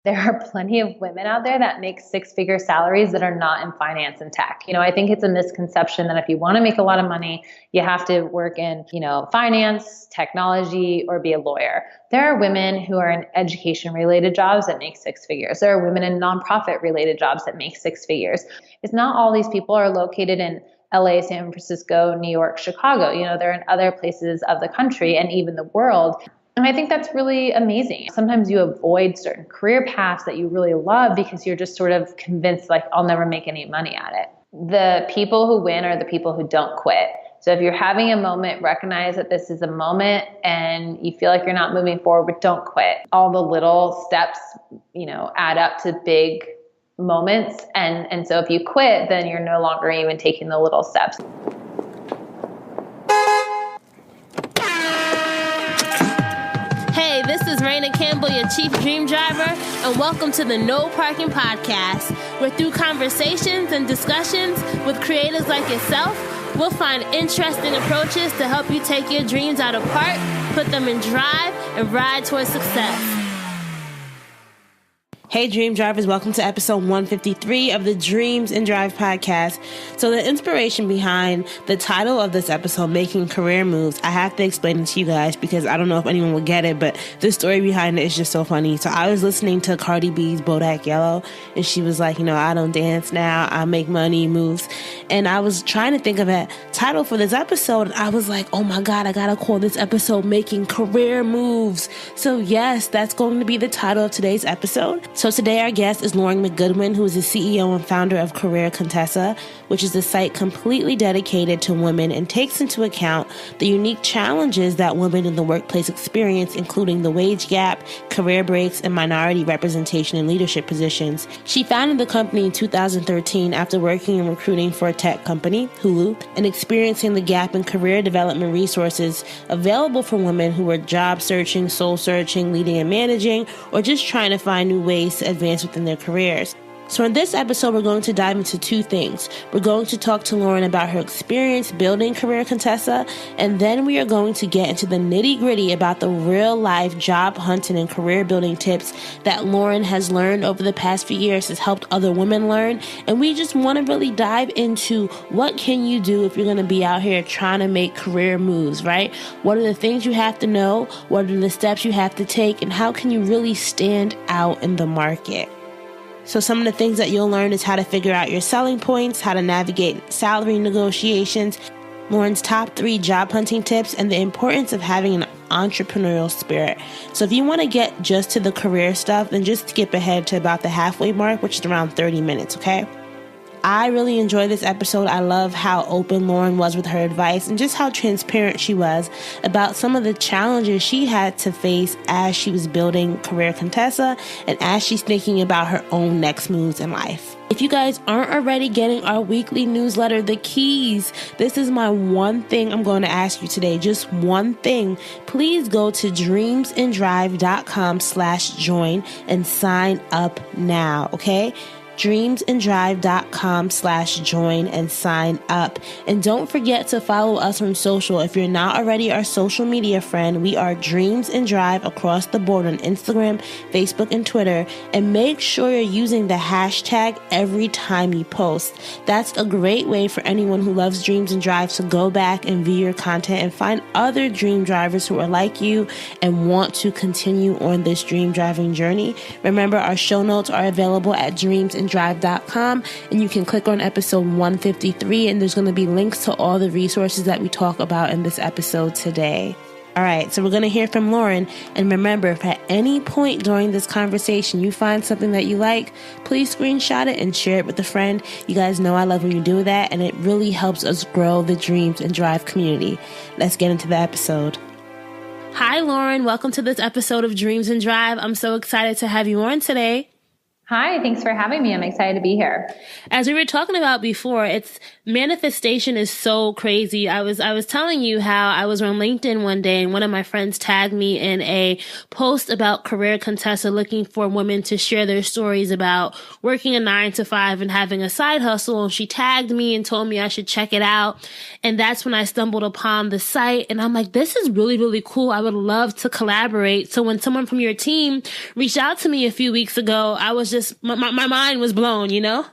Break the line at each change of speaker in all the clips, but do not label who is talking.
There are plenty of women out there that make six-figure salaries that are not in finance and tech. I think it's a misconception that if you want to make a lot of money, you have to work in, finance, technology, or be a lawyer. There are women who are in education-related jobs that make six figures. There are women in nonprofit-related jobs that make six figures. It's not all these people are located in LA, San Francisco, New York, Chicago. They're in other places of the country and even the world. And I think that's really amazing. Sometimes you avoid certain career paths that you really love because you're just sort of convinced, like, I'll never make any money at it. The people who win are the people who don't quit. So if you're having a moment, recognize that this is a moment and you feel like you're not moving forward, but don't quit. All the little steps, add up to big moments. And so if you quit, then you're no longer even taking the little steps.
Hey, this is Raina Campbell, your Chief Dream Driver, and welcome to the No Parking Podcast, where through conversations and discussions with creators like yourself, we'll find interesting approaches to help you take your dreams out of park, put them in drive, and ride towards success. Hey, Dream Drivers, welcome to episode 153 of the Dreams and Drive podcast. So the inspiration behind the title of this episode, Making Career Moves, I have to explain it to you guys because I don't know if anyone will get it, but the story behind it is just so funny. So I was listening to Cardi B's Bodak Yellow, and she was like, I don't dance now, I make money moves. And I was trying to think of a title for this episode, and I was like, oh my God, I gotta call this episode Making Career Moves. So yes, that's going to be the title of today's episode. So today our guest is Lauren McGoodwin, who is the CEO and founder of Contessa, which is a site completely dedicated to women and takes into account the unique challenges that women in the workplace experience, including the wage gap, career breaks, and minority representation in leadership positions. She founded the company in 2013 after working in recruiting for a tech company, Hulu, and experiencing the gap in career development resources available for women who were job searching, soul searching, leading and managing, or just trying to find new ways to advance within their careers. So in this episode, we're going to dive into two things. We're going to talk to Lauren about her experience building Contessa, and then we are going to get into the nitty-gritty about the real-life job hunting and career building tips that Lauren has learned over the past few years, has helped other women learn, and we just want to really dive into what can you do if you're going to be out here trying to make career moves, right? What are the things you have to know? What are the steps you have to take? And how can you really stand out in the market? So some of the things that you'll learn is how to figure out your selling points, how to navigate salary negotiations, Lauren's top 3 job hunting tips, and the importance of having an entrepreneurial spirit. So if you want to get just to the career stuff, then just skip ahead to about the halfway mark, which is around 30 minutes, okay? I really enjoyed this episode. I love how open Lauren was with her advice and just how transparent she was about some of the challenges she had to face as she was building Contessa and as she's thinking about her own next moves in life. If you guys aren't already getting our weekly newsletter, The Keys, this is my one thing I'm going to ask you today. Just one thing. Please go to dreamsanddrive.com/join and sign up now, okay? dreamsanddrive.com/join and sign up. And don't forget to follow us on social. If you're not already our social media friend, we are Dreams and Drive across the board on Instagram, Facebook, and Twitter. And make sure you're using the hashtag every time you post. That's a great way for anyone who loves Dreams and Drive to go back and view your content and find other dream drivers who are like you and want to continue on this dream driving journey. Remember, our show notes are available at dreamsanddrive.com, and you can click on episode 153, and there's going to be links to all the resources that we talk about in this episode today. All right, so we're going to hear from Lauren, and remember, if at any point during this conversation you find something that you like, please screenshot it and share it with a friend. You guys know I love when you do that, and it really helps us grow the Dreams and Drive community. Let's get into the episode. Hi, Lauren. Welcome to this episode of Dreams and Drive. I'm so excited to have you on today.
Hi, thanks for having me. I'm excited to be here.
As we were talking about before, it's manifestation is so crazy. I was telling you how I was on LinkedIn one day and one of my friends tagged me in a post about career Contessa looking for women to share their stories about working a 9 to 5 and having a side hustle. And she tagged me and told me I should check it out. And that's when I stumbled upon the site and I'm like, this is really, really cool. I would love to collaborate. So when someone from your team reached out to me a few weeks ago, I was just, my mind was blown, you know?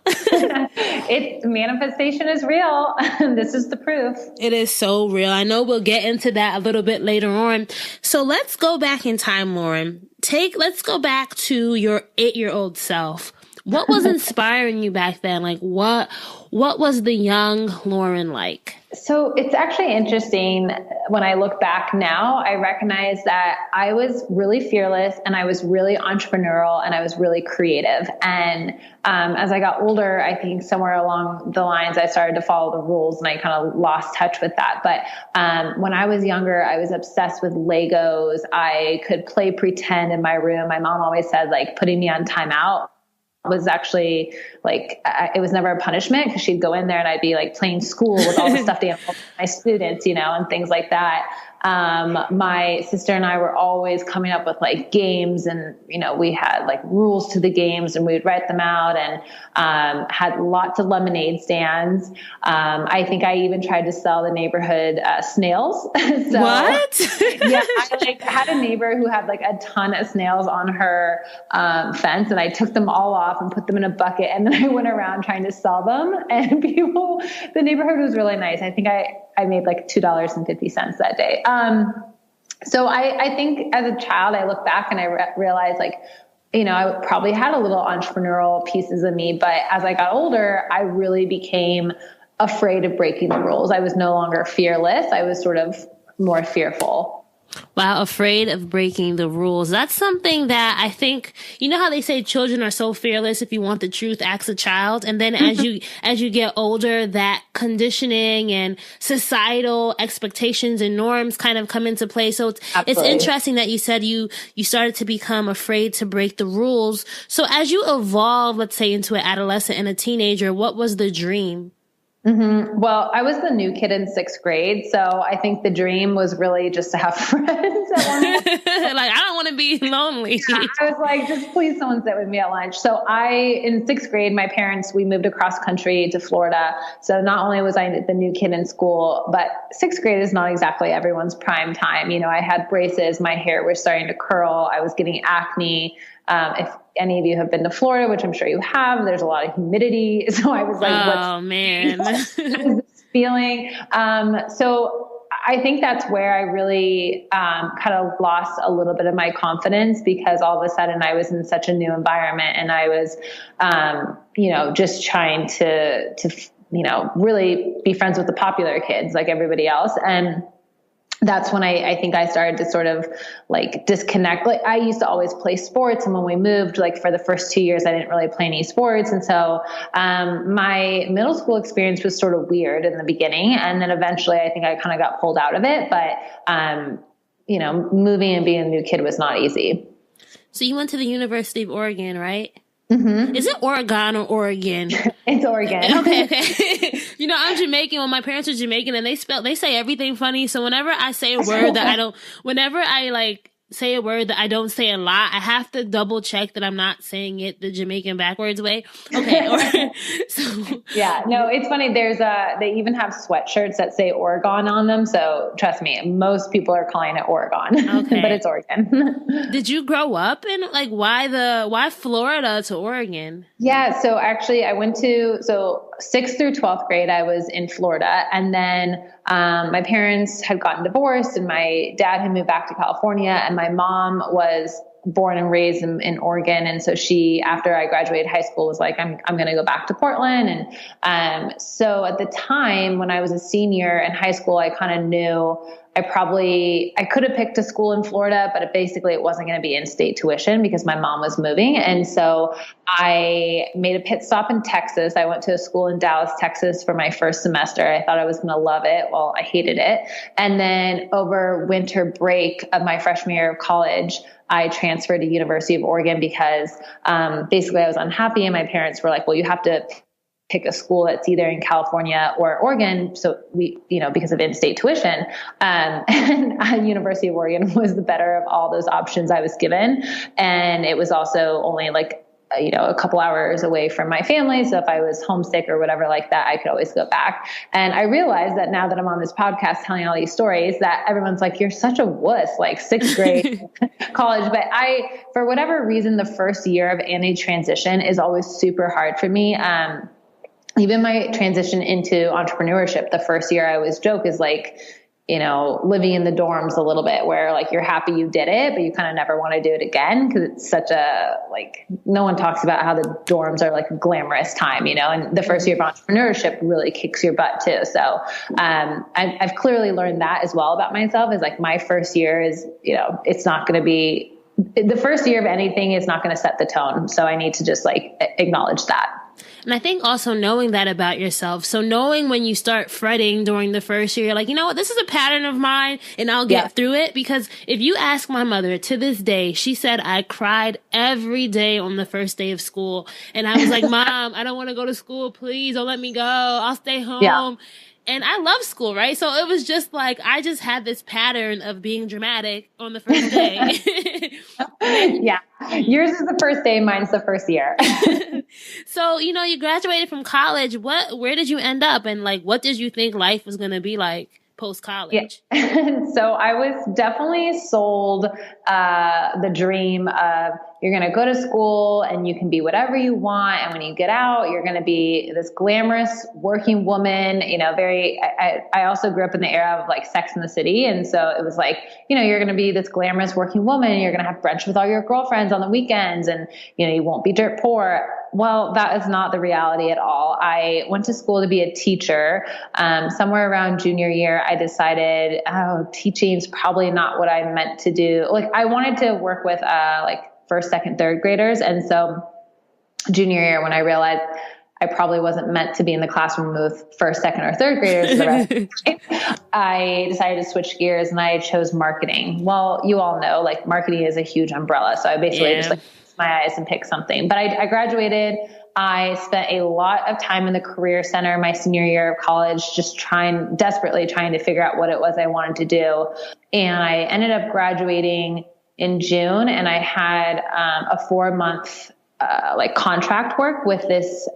Manifestation is real. This is the proof.
It is so real. I know we'll get into that a little bit later on. So let's go back in time, Lauren. Let's go back to your 8-year-old self. What was inspiring you back then? Like what was the young Lauren like?
So it's actually interesting. When I look back now, I recognize that I was really fearless and I was really entrepreneurial and I was really creative. And as I got older, I think somewhere along the lines, I started to follow the rules and I kind of lost touch with that. But when I was younger, I was obsessed with Legos. I could play pretend in my room. My mom always said, like, putting me on timeout was actually like, it was never a punishment because she'd go in there and I'd be like playing school with all the stuffed animals, my students, and things like that. My sister and I were always coming up with like games and, we had like rules to the games and we would write them out and, had lots of lemonade stands. I think I even tried to sell the neighborhood, snails. So,
what?
Yeah. I had a neighbor who had like a ton of snails on her, fence and I took them all off and put them in a bucket. And then I went around trying to sell them and the neighborhood was really nice. I think I made like $2.50 that day. So I think as a child, I look back and I realized like, I probably had a little entrepreneurial pieces of me, but as I got older, I really became afraid of breaking the rules. I was no longer fearless. I was sort of more fearful.
Wow, afraid of breaking the rules. That's something that I think, how they say children are so fearless. If you want the truth, ask a child. And then as you get older, that conditioning and societal expectations and norms kind of come into play. So it's interesting that you said you started to become afraid to break the rules. So as you evolve, let's say into an adolescent and a teenager, what was the dream?
Mm-hmm. Well, I was the new kid in 6th grade. So I think the dream was really just to have friends at one point.
Like, I don't want to be lonely.
Yeah, I was like, just please someone sit with me at lunch. So in 6th grade, my parents, we moved across country to Florida. So not only was I the new kid in school, but 6th grade is not exactly everyone's prime time. I had braces, my hair was starting to curl. I was getting acne. If any of you have been to Florida, which I'm sure you have, there's a lot of humidity. So I was like,
oh man,
what is this feeling? So I think that's where I really, kind of lost a little bit of my confidence because all of a sudden I was in such a new environment and I was, just trying to, really be friends with the popular kids like everybody else. And that's when I think I started to sort of like disconnect. Like I used to always play sports. And when we moved, like for the first 2 years, I didn't really play any sports. And so, my middle school experience was sort of weird in the beginning. And then eventually I think I kind of got pulled out of it, but, moving and being a new kid was not easy.
So you went to the University of Oregon, right?
Mm-hmm.
Is it Oregon or Oregon?
It's Oregon.
Okay. I'm Jamaican. Well, my parents are Jamaican and they say everything funny. So whenever I say a word whenever I like say a word that I don't say a lot, I have to double check that I'm not saying it the Jamaican backwards way. Okay.
Yeah, no, it's funny. They even have sweatshirts that say Oregon on them. So trust me, most people are calling it Oregon,
okay.
But it's Oregon.
Did you grow up in like, why Florida to Oregon?
Yeah. So actually I went to 6th through 12th grade, I was in Florida. And then, my parents had gotten divorced and my dad had moved back to California and my mom was born and raised in Oregon. And so she, after I graduated high school, was like, I'm going to go back to Portland. And, so at the time when I was a senior in high school, I kind of knew I could have picked a school in Florida, but it wasn't going to be in-state tuition because my mom was moving. And so I made a pit stop in Texas. I went to a school in Dallas, Texas for my first semester. I thought I was going to love it. Well, I hated it. And then over winter break of my freshman year of college, I transferred to University of Oregon because basically I was unhappy, and my parents were like, well, you have to pick a school that's either in California or Oregon. So we, because of in-state tuition, and University of Oregon was the better of all those options I was given. And it was also only like, a couple hours away from my family. So if I was homesick or whatever like that, I could always go back. And I realized that now that I'm on this podcast telling all these stories, that everyone's like, you're such a wuss, like sixth grade college. But for whatever reason, the first year of any transition is always super hard for me. Even my transition into entrepreneurship, the first year I always joke is like, living in the dorms a little bit, where like you're happy you did it, but you kind of never want to do it again. Cause it's such no one talks about how the dorms are like a glamorous time, and the first year of entrepreneurship really kicks your butt too. So, I've clearly learned that as well about myself, is like my first year is, it's not going to be the first year of anything is not going to set the tone. So I need to just like acknowledge that.
And I think also knowing that about yourself. So knowing when you start fretting during the first year, you're like, you know what, this is a pattern of mine and I'll get through it. Because if you ask my mother to this day, she said I cried every day on the first day of school. And I was like, Mom, I don't want to go to school. Please don't let me go. I'll stay home. Yeah. And I love school, right? So it was just like, I just had this pattern of being dramatic on the first day.
Yeah. Yours is the first day. Mine's the first year.
So, you graduated from college. Where did you end up? And like, what did you think life was going to be like post-college?
Yeah. So I was definitely sold the dream of, you're going to go to school and you can be whatever you want. And when you get out, you're going to be this glamorous working woman, I also grew up in the era of like Sex and the City. And so it was like, you're going to be this glamorous working woman, and you're going to have brunch with all your girlfriends on the weekends, and, you won't be dirt poor. Well, that is not the reality at all. I went to school to be a teacher. Somewhere around junior year, I decided, teaching is probably not what I meant to do. Like I wanted to work with, first, second, third graders. And so junior year, when I realized I probably wasn't meant to be in the classroom with first, second, or third graders for the rest of the day, I decided to switch gears and I chose marketing. Well, you all know, like marketing is a huge umbrella. So I basically just like closed my eyes and picked something. But I graduated. I spent a lot of time in the Career Center my senior year of college, just desperately trying to figure out what it was I wanted to do. And I ended up graduating in June, and I had a 4-month contract work with this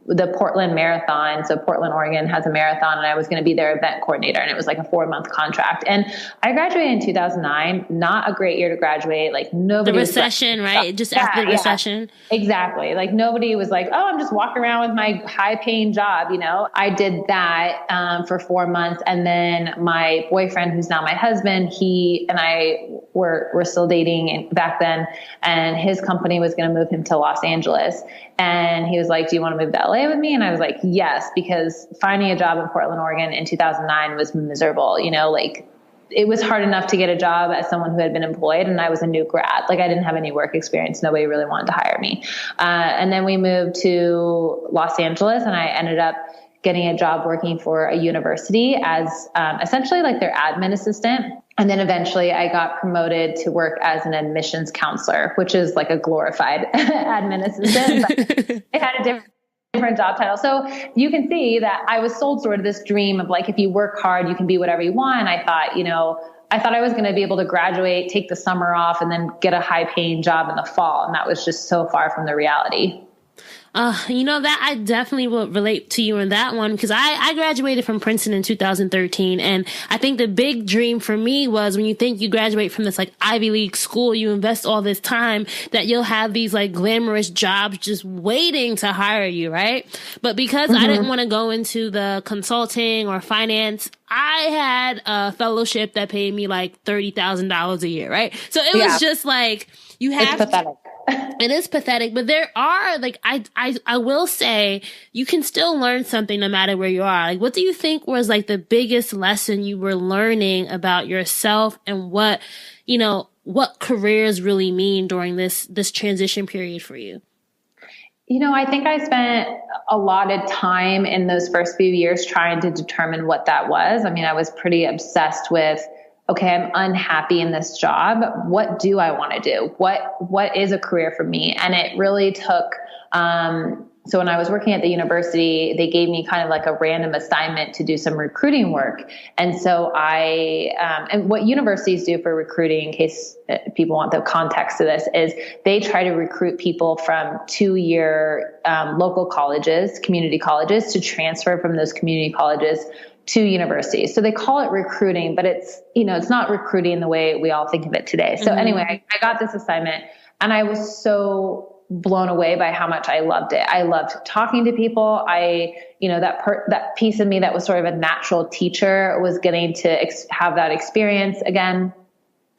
the Portland Marathon. So Portland, Oregon has a marathon, and I was going to be their event coordinator, and it was like a 4-month contract. And I graduated in 2009, not a great year to graduate. Like nobody,
the recession, right? Just after the recession.
Exactly. Like nobody was like, oh, I'm just walking around with my high paying job. I did that for 4 months. And then my boyfriend, who's now my husband, he and I were still dating back then, and his company was going to move him to Los Angeles. And he was like, do you want to move to LA with me? And I was like, yes, because finding a job in Portland, Oregon in 2009 was miserable. It was hard enough to get a job as someone who had been employed, and I was a new grad. Like I didn't have any work experience. Nobody really wanted to hire me. And then we moved to Los Angeles, and I ended up getting a job working for a university as essentially like their admin assistant. And then eventually I got promoted to work as an admissions counselor, which is like a glorified admin assistant, but it had a different job title. So you can see that I was sold sort of this dream of like, if you work hard, you can be whatever you want. I thought, I was going to be able to graduate, take the summer off, and then get a high paying job in the fall. And that was just so far from the reality.
That I definitely will relate to you on that one, because I graduated from Princeton in 2013. And I think the big dream for me was, when you think you graduate from this like Ivy League school, you invest all this time, that you'll have these like glamorous jobs just waiting to hire you, right? But because I didn't want to go into the consulting or finance, I had a fellowship that paid me like $30,000 a year, right? So it was just like, you have
it's pathetic.
It is pathetic, but there are like, I will say you can still learn something no matter where you are. Like, what do you think was like the biggest lesson you were learning about yourself, and what careers really mean during this transition period for you?
I think I spent a lot of time in those first few years trying to determine what that was. I mean, I was pretty obsessed with okay, I'm unhappy in this job. What do I want to do? What is a career for me? And it really took, so when I was working at the university, they gave me kind of like a random assignment to do some recruiting work. And so and what universities do for recruiting, in case people want the context of this, is they try to recruit people from 2-year local colleges, community colleges, to transfer from those community colleges to universities. So they call it recruiting, but it's not recruiting in the way we all think of it today. So anyway, I got this assignment and I was so blown away by how much I loved it. I loved talking to people. That piece of me that was sort of a natural teacher was getting to have that experience again,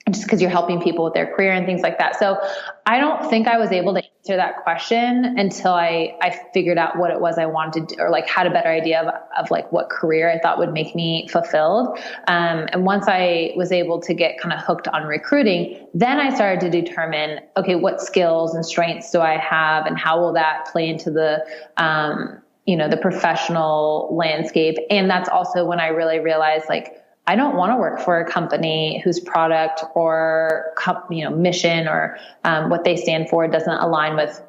just because you're helping people with their career and things like that. So I don't think I was able to answer that question until I figured out what it was I wanted to do, or like had a better idea of like what career I thought would make me fulfilled. And once I was able to get kind of hooked on recruiting, then I started to determine, okay, what skills and strengths do I have and how will that play into the professional landscape. And that's also when I really realized, like, I don't want to work for a company whose product or mission or what they stand for doesn't align with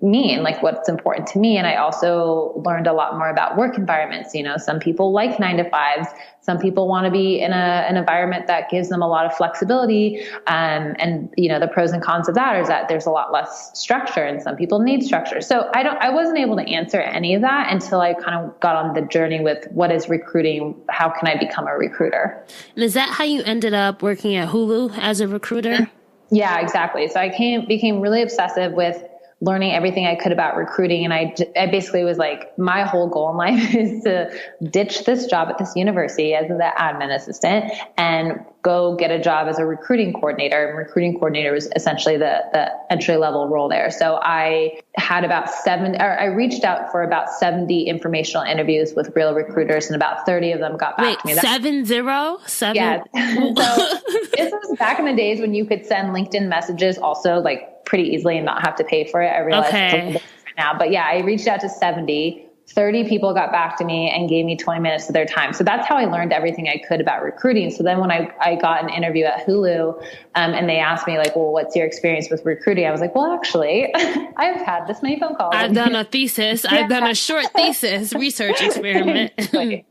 me and like what's important to me. And I also learned a lot more about work environments. Some people like 9-to-5s. Some people want to be in an environment that gives them a lot of flexibility. And the pros and cons of that is that there's a lot less structure and some people need structure. So I wasn't able to answer any of that until I kind of got on the journey with what is recruiting? How can I become a recruiter?
And is that how you ended up working at Hulu as a recruiter?
Yeah, exactly. So I became really obsessive with learning everything I could about recruiting. And I basically was like, my whole goal in life is to ditch this job at this university as the admin assistant and go get a job as a recruiting coordinator. And recruiting coordinator was essentially the entry level role there. So I had I reached out for about 70 informational interviews with real recruiters, and about 30 of them got back to me.
7-0? 7?
Yeah. So this was back in the days when you could send LinkedIn messages also like pretty easily and not have to pay for it. I realize it's a little bit different now, but yeah, I reached out to 70. 30 people got back to me and gave me 20 minutes of their time. So that's how I learned everything I could about recruiting. So then when I got an interview at Hulu, and they asked me like, well, what's your experience with recruiting? I was like, well, actually, I've had this many phone calls.
I've done a thesis. I've done a short thesis research experiment.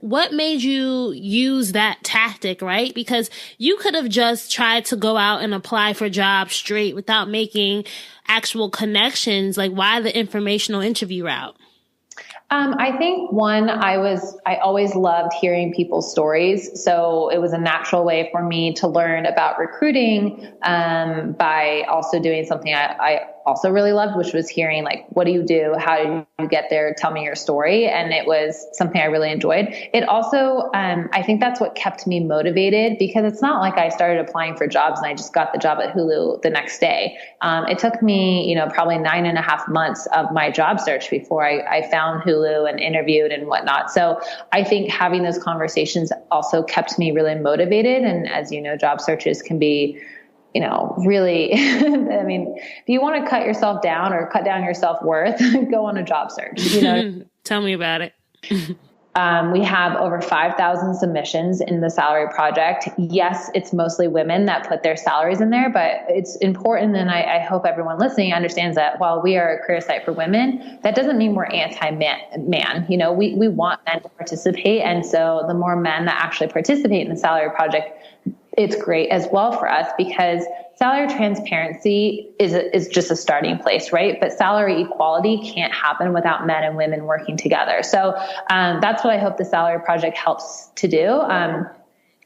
What made you use that tactic, right? Because you could have just tried to go out and apply for jobs straight without making actual connections. Like, why the informational interview route?
I think I always loved hearing people's stories. So it was a natural way for me to learn about recruiting, by also doing something I also really loved, which was hearing like, what do you do? How did you get there? Tell me your story. And it was something I really enjoyed. It also, I think that's what kept me motivated, because it's not like I started applying for jobs and I just got the job at Hulu the next day. It took me, probably 9.5 months of my job search before I found Hulu and interviewed and whatnot. So I think having those conversations also kept me really motivated. And as you know, job searches can be, really, I mean, if you want to cut yourself down or cut down your self-worth, go on a job search.
Tell me about it.
We have over 5,000 submissions in the salary project. Yes, it's mostly women that put their salaries in there, but it's important. And I hope everyone listening understands that while we are a career site for women, that doesn't mean we're anti-man. We want men to participate. And so the more men that actually participate in the salary project, it's great as well for us, because salary transparency is just a starting place, right? But salary equality can't happen without men and women working together. So that's what I hope the salary project helps to do.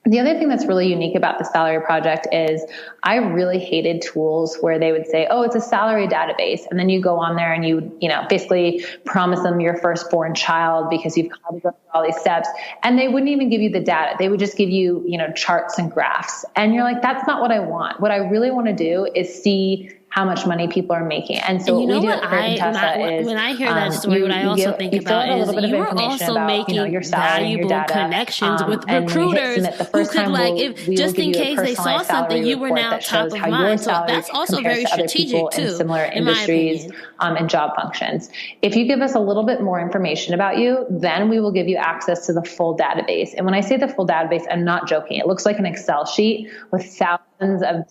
The other thing that's really unique about the salary project is I really hated tools where they would say, oh, it's a salary database. And then you go on there and you basically promise them your firstborn child because you've got to go through all these steps. And they wouldn't even give you the data. They would just give you, charts and graphs. And you're like, that's not what I want. What I really want to do is see how much money people are making. And so
and
what we do at Contessa is
when I hear that story, what I also think about is you are also making
your salary,
valuable
your data,
connections with
and
recruiters
who
could like, if just in case they saw something, you were now top of mind. So that's also very strategic too,
in similar industries and job functions. If you give us a little bit more information about you, then we will give you access to the full database. And when I say the full database, I'm not joking. It looks like an Excel sheet with thousands of.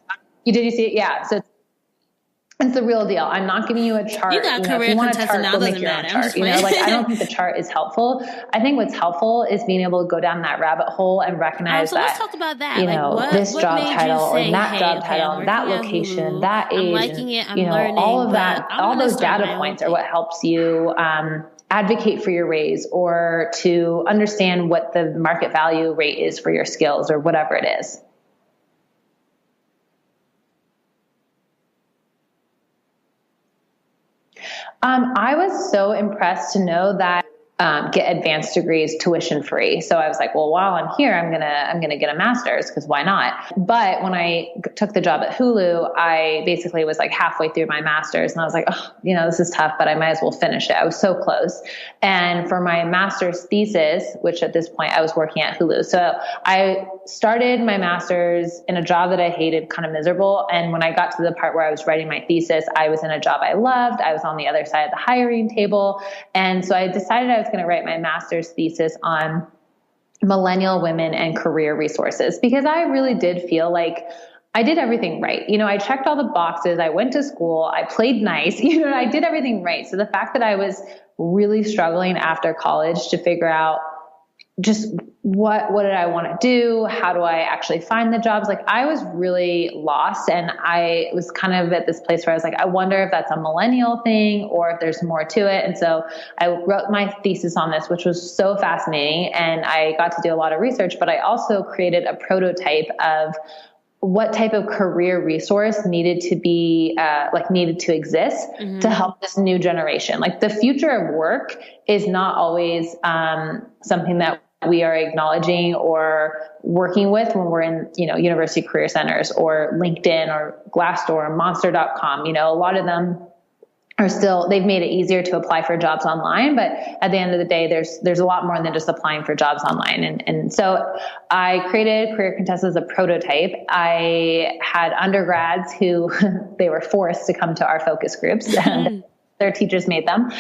Did you see it? Yeah. So it's the real deal. I'm not giving you a chart.
You got career Contessa now, doesn't matter.
Chart. I don't think the chart is helpful. I think what's helpful is being able to go down that rabbit hole and recognize that.
Let's talk about that.
This job title or that job title, that location, that age,
I'm liking it. I'm learning,
all of that, all those data points are what helps you advocate for your raise or to understand what the market value rate is for your skills or whatever it is. I was so impressed to know that get advanced degrees tuition free. So I was like, well, while I'm here, I'm gonna get a master's because why not? But when I took the job at Hulu, I basically was like halfway through my master's, and I was like, oh, this is tough, but I might as well finish it. I was so close. And for my master's thesis, which at this point I was working at Hulu, so I started my master's in a job that I hated, kind of miserable. And when I got to the part where I was writing my thesis, I was in a job I loved. I was on the other side of the hiring table, and so I decided I was going to write my master's thesis on millennial women and career resources, because I really did feel like I did everything right. I checked all the boxes. I went to school. I played nice. I did everything right. So the fact that I was really struggling after college to figure out just what did I want to do? How do I actually find the jobs? Like, I was really lost, and I was kind of at this place where I was like, I wonder if that's a millennial thing or if there's more to it. And so I wrote my thesis on this, which was so fascinating, and I got to do a lot of research, but I also created a prototype of what type of career resource needed to be, needed to exist to help this new generation. Like, the future of work is not always something that we are acknowledging or working with when we're in, university career centers or LinkedIn or Glassdoor or Monster.com. A lot of them are still, they've made it easier to apply for jobs online, but at the end of the day, there's a lot more than just applying for jobs online. And so I created Career Contessa as a prototype. I had undergrads who they were forced to come to our focus groups and their teachers made them,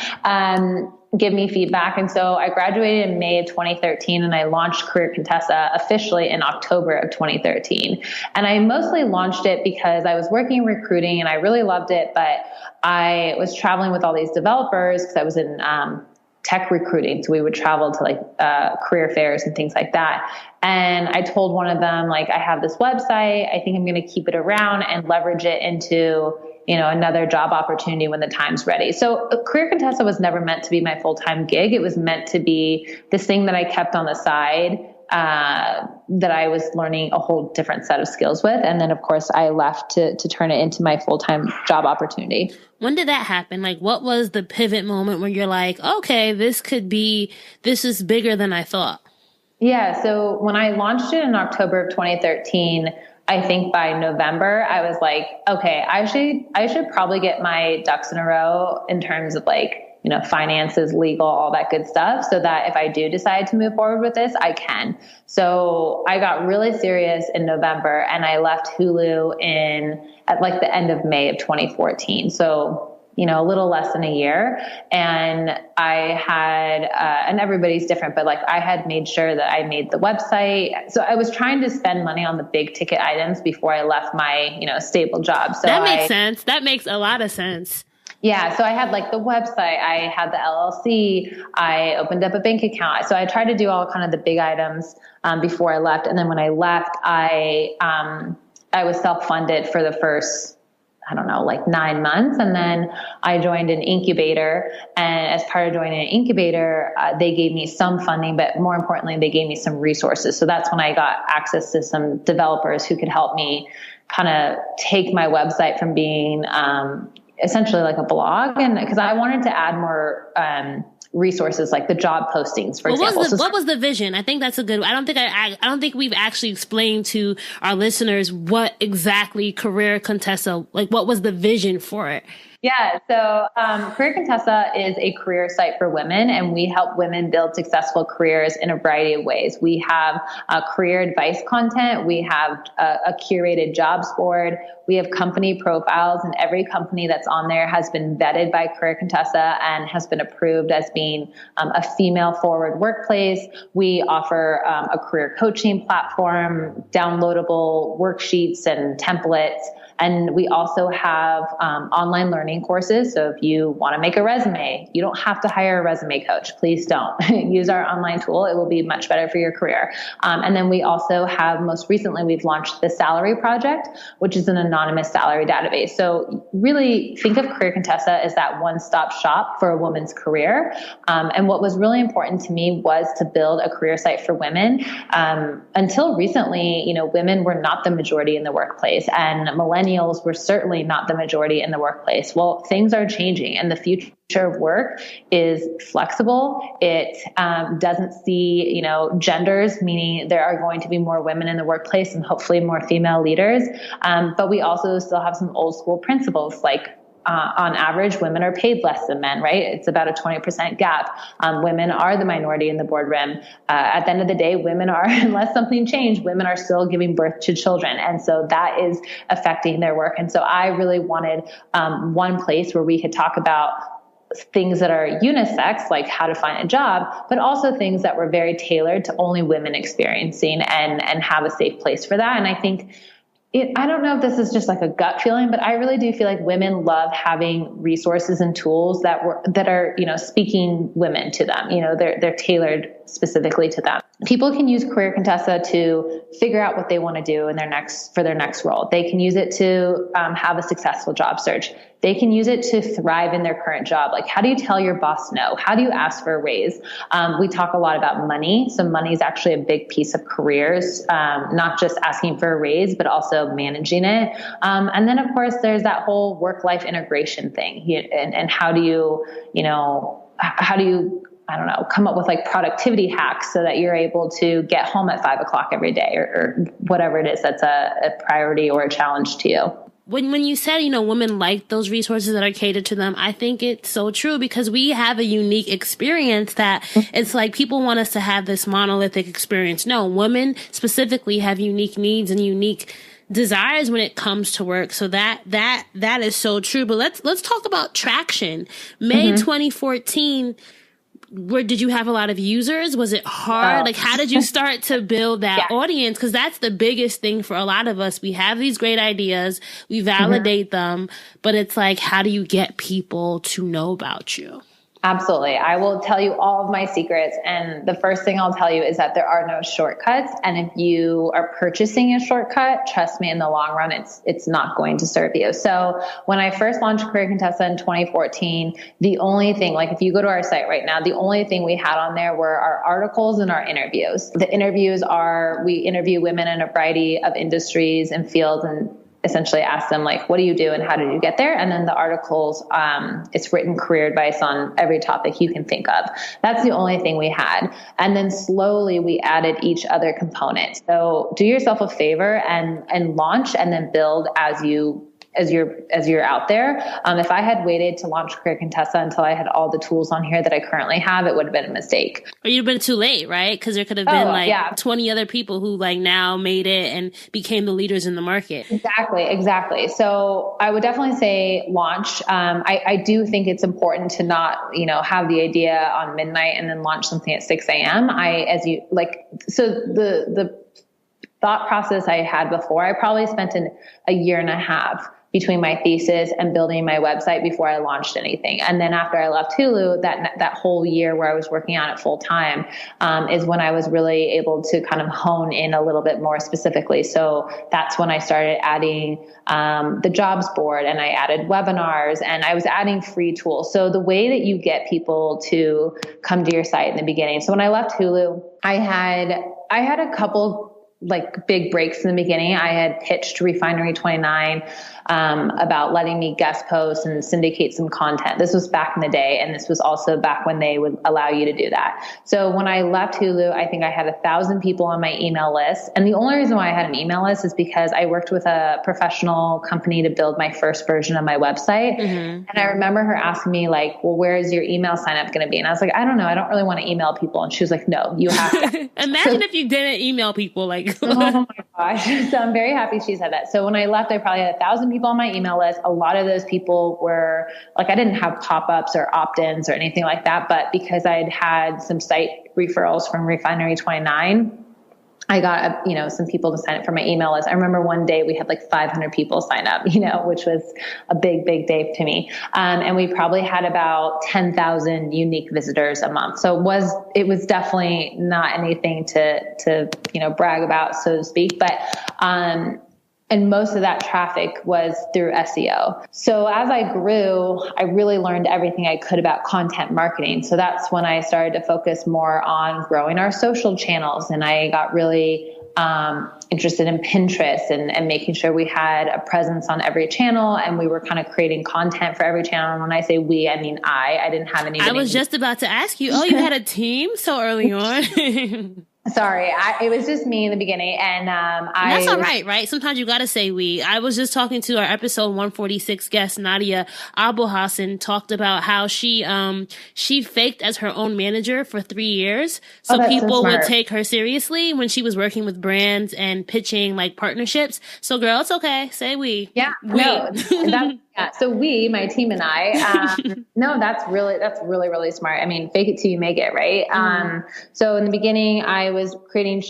give me feedback. And so I graduated in May of 2013, and I launched Career Contessa officially in October of 2013. And I mostly launched it because I was working in recruiting and I really loved it, but I was traveling with all these developers because I was in tech recruiting. So we would travel to career fairs and things like that. And I told one of them, I have this website. I think I'm going to keep it around and leverage it into another job opportunity when the time's ready. So Career Contessa was never meant to be my full-time gig. It was meant to be this thing that I kept on the side, that I was learning a whole different set of skills with. And then of course I left to turn it into my full-time job opportunity.
When did that happen? What was the pivot moment where you're like, okay, this is bigger than I thought?
Yeah. So when I launched it in October of 2013, I think by November, I was like, okay, I should probably get my ducks in a row in terms of finances, legal, all that good stuff, so that if I do decide to move forward with this, I can. So I got really serious in November, and I left Hulu at the end of May of 2014. So a little less than a year. And I had, and everybody's different, but I had made sure that I made the website. So I was trying to spend money on the big ticket items before I left my, stable job. So
that makes sense. That makes a lot of sense.
Yeah. So I had the website, I had the LLC, I opened up a bank account. So I tried to do all kind of the big items, before I left. And then when I left, I was self-funded for the first, 9 months. And then I joined an incubator. And as part of joining an incubator, they gave me some funding, but more importantly, they gave me some resources. So that's when I got access to some developers who could help me kind of take my website from being essentially like a blog. And because I wanted to add more resources like the job postings, for example.
What was the vision? I think that's a good, I don't think we've actually explained to our listeners what exactly Career Contessa, like what was the vision for it?
Yeah. So Career Contessa is a career site for women, and we help women build successful careers in a variety of ways. We have career advice content. We have a curated jobs board. We have company profiles, and every company that's on there has been vetted by Career Contessa and has been approved as being a female-forward workplace. We offer a career coaching platform, downloadable worksheets and templates. And we also have online learning courses. So if you want to make a resume, you don't have to hire a resume coach. Please don't. Use our online tool. It will be much better for your career. And then we also have, most recently, we've launched the Salary Project, which is an anonymous salary database. So really think of Career Contessa as that one-stop shop for a woman's career. And what was really important to me was to build a career site for women. Until recently, women were not the majority in the workplace, and millennials were certainly not the majority in the workplace. Well, things are changing, and the future of work is flexible. It doesn't see, genders, meaning there are going to be more women in the workplace and hopefully more female leaders. But we also still have some old school principles like on average, women are paid less than men, right? It's about a 20% gap. Women are the minority in the boardroom. At the end of the day, women are, unless something changed, women are still giving birth to children. And so that is affecting their work. And so I really wanted one place where we could talk about things that are unisex, like how to find a job, but also things that were very tailored to only women experiencing and have a safe place for that. And I think I don't know if this is just like a gut feeling, but I really do feel like women love having resources and tools that are, speaking women to them. They're tailored specifically to them. People can use Career Contessa to figure out what they want to do for their next role. They can use it to have a successful job search. They can use it to thrive in their current job. Like, how do you tell your boss no? How do you ask for a raise? We talk a lot about money. So money is actually a big piece of careers, not just asking for a raise, but also managing it. And then, of course, there's that whole work-life integration thing. And how do you, I don't know, come up with like productivity hacks so that you're able to get home at 5 o'clock every day or whatever it is that's a priority or a challenge to you.
When you said, women like those resources that are catered to them, I think it's so true because we have a unique experience that it's like people want us to have this monolithic experience. No, women specifically have unique needs and unique desires when it comes to work. So that is so true. But let's talk about traction. May 2014. Where did you have a lot of users? Was it hard? Like, how did you start to build that audience? Because that's the biggest thing for a lot of us. We have these great ideas, we validate them, but it's like, how do you get people to know about you?
Absolutely. I will tell you all of my secrets. And the first thing I'll tell you is that there are no shortcuts. And if you are purchasing a shortcut, trust me, in the long run, it's not going to serve you. So when I first launched Career Contessa in 2014, the only thing, like if you go to our site right now, the only thing we had on there were our articles and our interviews. The interviews we interview women in a variety of industries and fields and essentially ask them like, what do you do and how did you get there? And then the articles, it's written career advice on every topic you can think of. That's the only thing we had. And then slowly we added each other component. So do yourself a favor and launch and then build as you're out there. If I had waited to launch Career Contessa until I had all the tools on here that I currently have, it would have been a mistake.
Or you'd have been too late, right? Because there could have been 20 other people who now made it and became the leaders in the market.
Exactly. So I would definitely say launch. I do think it's important to not, have the idea on midnight and then launch something at 6 a.m. The thought process I had before, I probably spent a year and a half between my thesis and building my website before I launched anything. And then after I left Hulu, that whole year where I was working on it full time, is when I was really able to kind of hone in a little bit more specifically. So that's when I started adding the jobs board, and I added webinars, and I was adding free tools. So the way that you get people to come to your site in the beginning. So when I left Hulu, I had a couple like big breaks in the beginning. I had pitched Refinery 29 about letting me guest post and syndicate some content. This was back in the day, and this was also back when they would allow you to do that. So when I left Hulu, I think I had 1,000 people on my email list. And the only reason why I had an email list is because I worked with a professional company to build my first version of my website. Mm-hmm. And I remember her asking me like, well, where is your email sign up going to be? And I was like, I don't know. I don't really want to email people. And she was like, no, you have to.
Imagine if you didn't email people. Like,
oh my gosh. So I'm very happy she said that. So when I left, I probably had 1,000 people on my email list. A lot of those people were like, I didn't have pop-ups or opt-ins or anything like that, but because I'd had some site referrals from Refinery 29, I got, some people to sign up for my email list. I remember one day we had like 500 people sign up, which was a big, big day to me. And we probably had about 10,000 unique visitors a month. So it was definitely not anything to brag about, so to speak. But, and most of that traffic was through SEO. So as I grew, I really learned everything I could about content marketing. So that's when I started to focus more on growing our social channels. And I got really interested in Pinterest and making sure we had a presence on every channel. And we were kind of creating content for every channel. And when I say we, I mean I didn't have any.
I was just about to ask you, you had a team so early on?
Sorry, it was just me in the beginning, and
that's all right? Sometimes you got to say we. I was just talking to our episode 146 guest Nadia Abuhassan, talked about how she faked as her own manager for 3 years, so people would take her seriously when she was working with brands and pitching like partnerships. So, girl, it's okay. Say we.
Yeah,
we.
No, yeah. So we, my team and I, no, that's really, really smart. I mean, fake it till you make it, right? So in the beginning, I was creating,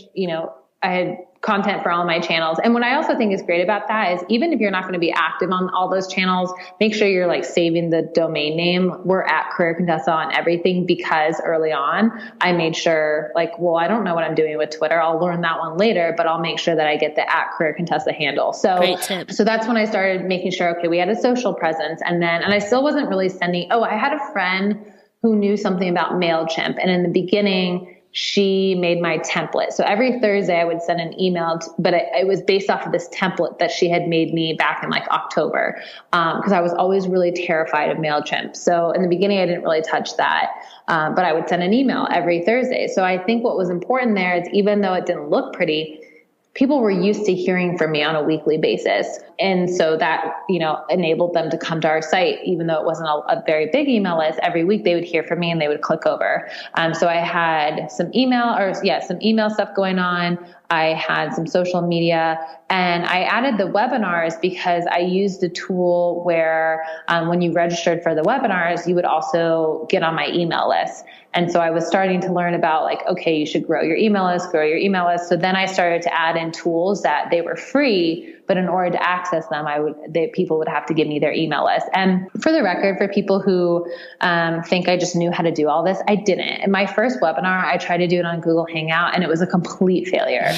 I had content for all my channels. And what I also think is great about that is even if you're not going to be active on all those channels, make sure you're like saving the domain name. We're at Career Contessa on everything, because early on I made sure like, well, I don't know what I'm doing with Twitter. I'll learn that one later, but I'll make sure that I get the at Career Contessa handle. So,
great tip.
So that's when I started making sure, okay, we had a social presence. And I still wasn't really sending, I had a friend who knew something about MailChimp. And in the beginning, she made my template. So every Thursday I would send an email, but it was based off of this template that she had made me back in like October. Cause I was always really terrified of MailChimp. So in the beginning, I didn't really touch that. But I would send an email every Thursday. So I think what was important there is even though it didn't look pretty, people were used to hearing from me on a weekly basis. And so that, enabled them to come to our site, even though it wasn't a very big email list. Every week they would hear from me and they would click over. So I had some email stuff going on. I had some social media, and I added the webinars because I used a tool where when you registered for the webinars, you would also get on my email list. And so I was starting to learn about like, okay, you should grow your email list. So then I started to add in tools that they were free, but in order to access them, people would have to give me their email list. And for the record, for people who think I just knew how to do all this, I didn't. In my first webinar, I tried to do it on Google Hangout, and it was a complete failure.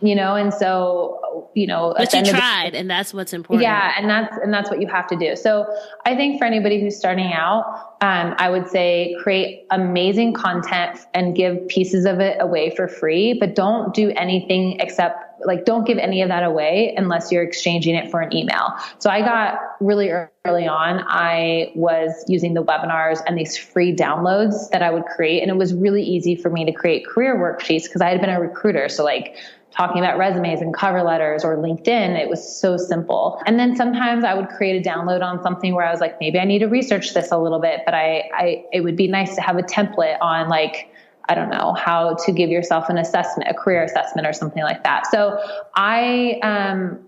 And so,
but you tried, and that's what's important.
Yeah. And that's what you have to do. So I think for anybody who's starting out, I would say create amazing content and give pieces of it away for free, but don't do anything except don't give any of that away unless you're exchanging it for an email. So I got really early on, I was using the webinars and these free downloads that I would create. And it was really easy for me to create career worksheets because I had been a recruiter. So talking about resumes and cover letters or LinkedIn, it was so simple. And then sometimes I would create a download on something where I was like, maybe I need to research this a little bit, but it would be nice to have a template on I don't know, how to give yourself an assessment, a career assessment or something like that. So I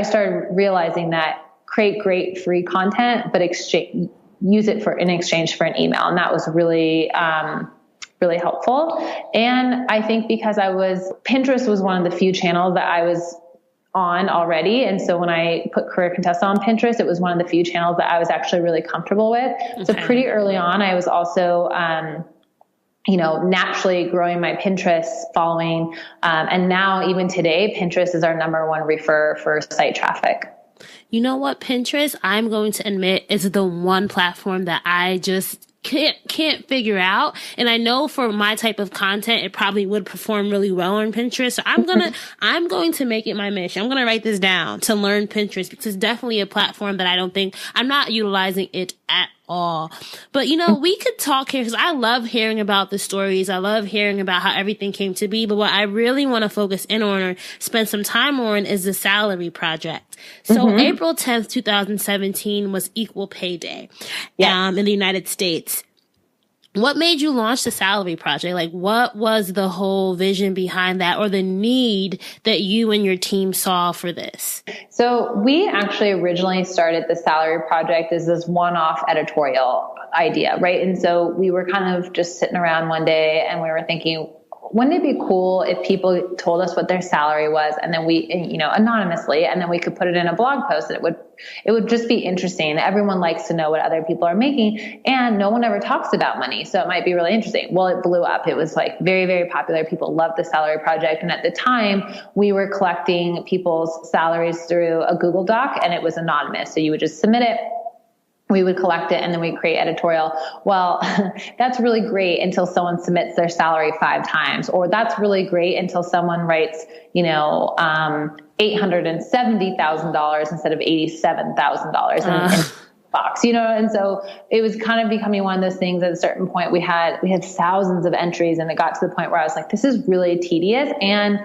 started realizing that create great free content, but use it in exchange for an email. And that was really, really helpful. And I think because Pinterest was one of the few channels that I was on already. And so when I put Career Contessa on Pinterest, it was one of the few channels that I was actually really comfortable with. Okay. So pretty early on, I was also, naturally growing my Pinterest following. And now even today, Pinterest is our number one refer for site traffic.
You know what? Pinterest, I'm going to admit, is the one platform that I just can't figure out. And I know for my type of content, it probably would perform really well on Pinterest. So I'm going to make it my mission. I'm going to write this down to learn Pinterest, because it's definitely a platform that I'm not utilizing it at all. But, we could talk here, because I love hearing about the stories. I love hearing about how everything came to be. But what I really want to focus in on or spend some time on is the salary project. So April 10th, 2017 was Equal Pay Day in the United States. What made you launch the salary project? Like, what was the whole vision behind that, or the need that you and your team saw for this?
So we actually originally started the salary project as this one-off editorial idea, right? And so we were kind of just sitting around one day and we were thinking, wouldn't it be cool if people told us what their salary was, and then we, anonymously, and then we could put it in a blog post, and it would just be interesting. Everyone likes to know what other people are making, and no one ever talks about money. So it might be really interesting. Well, it blew up. It was like very, very popular. People loved the salary project. And at the time we were collecting people's salaries through a Google Doc, and it was anonymous. So you would just submit it. We would collect it, and then we create editorial. Well, that's really great until someone submits their salary 5 times, or that's really great until someone writes, $870,000 instead of $87,000 in box, and so it was kind of becoming one of those things. At a certain point, we had thousands of entries, and it got to the point where I was like, this is really tedious. And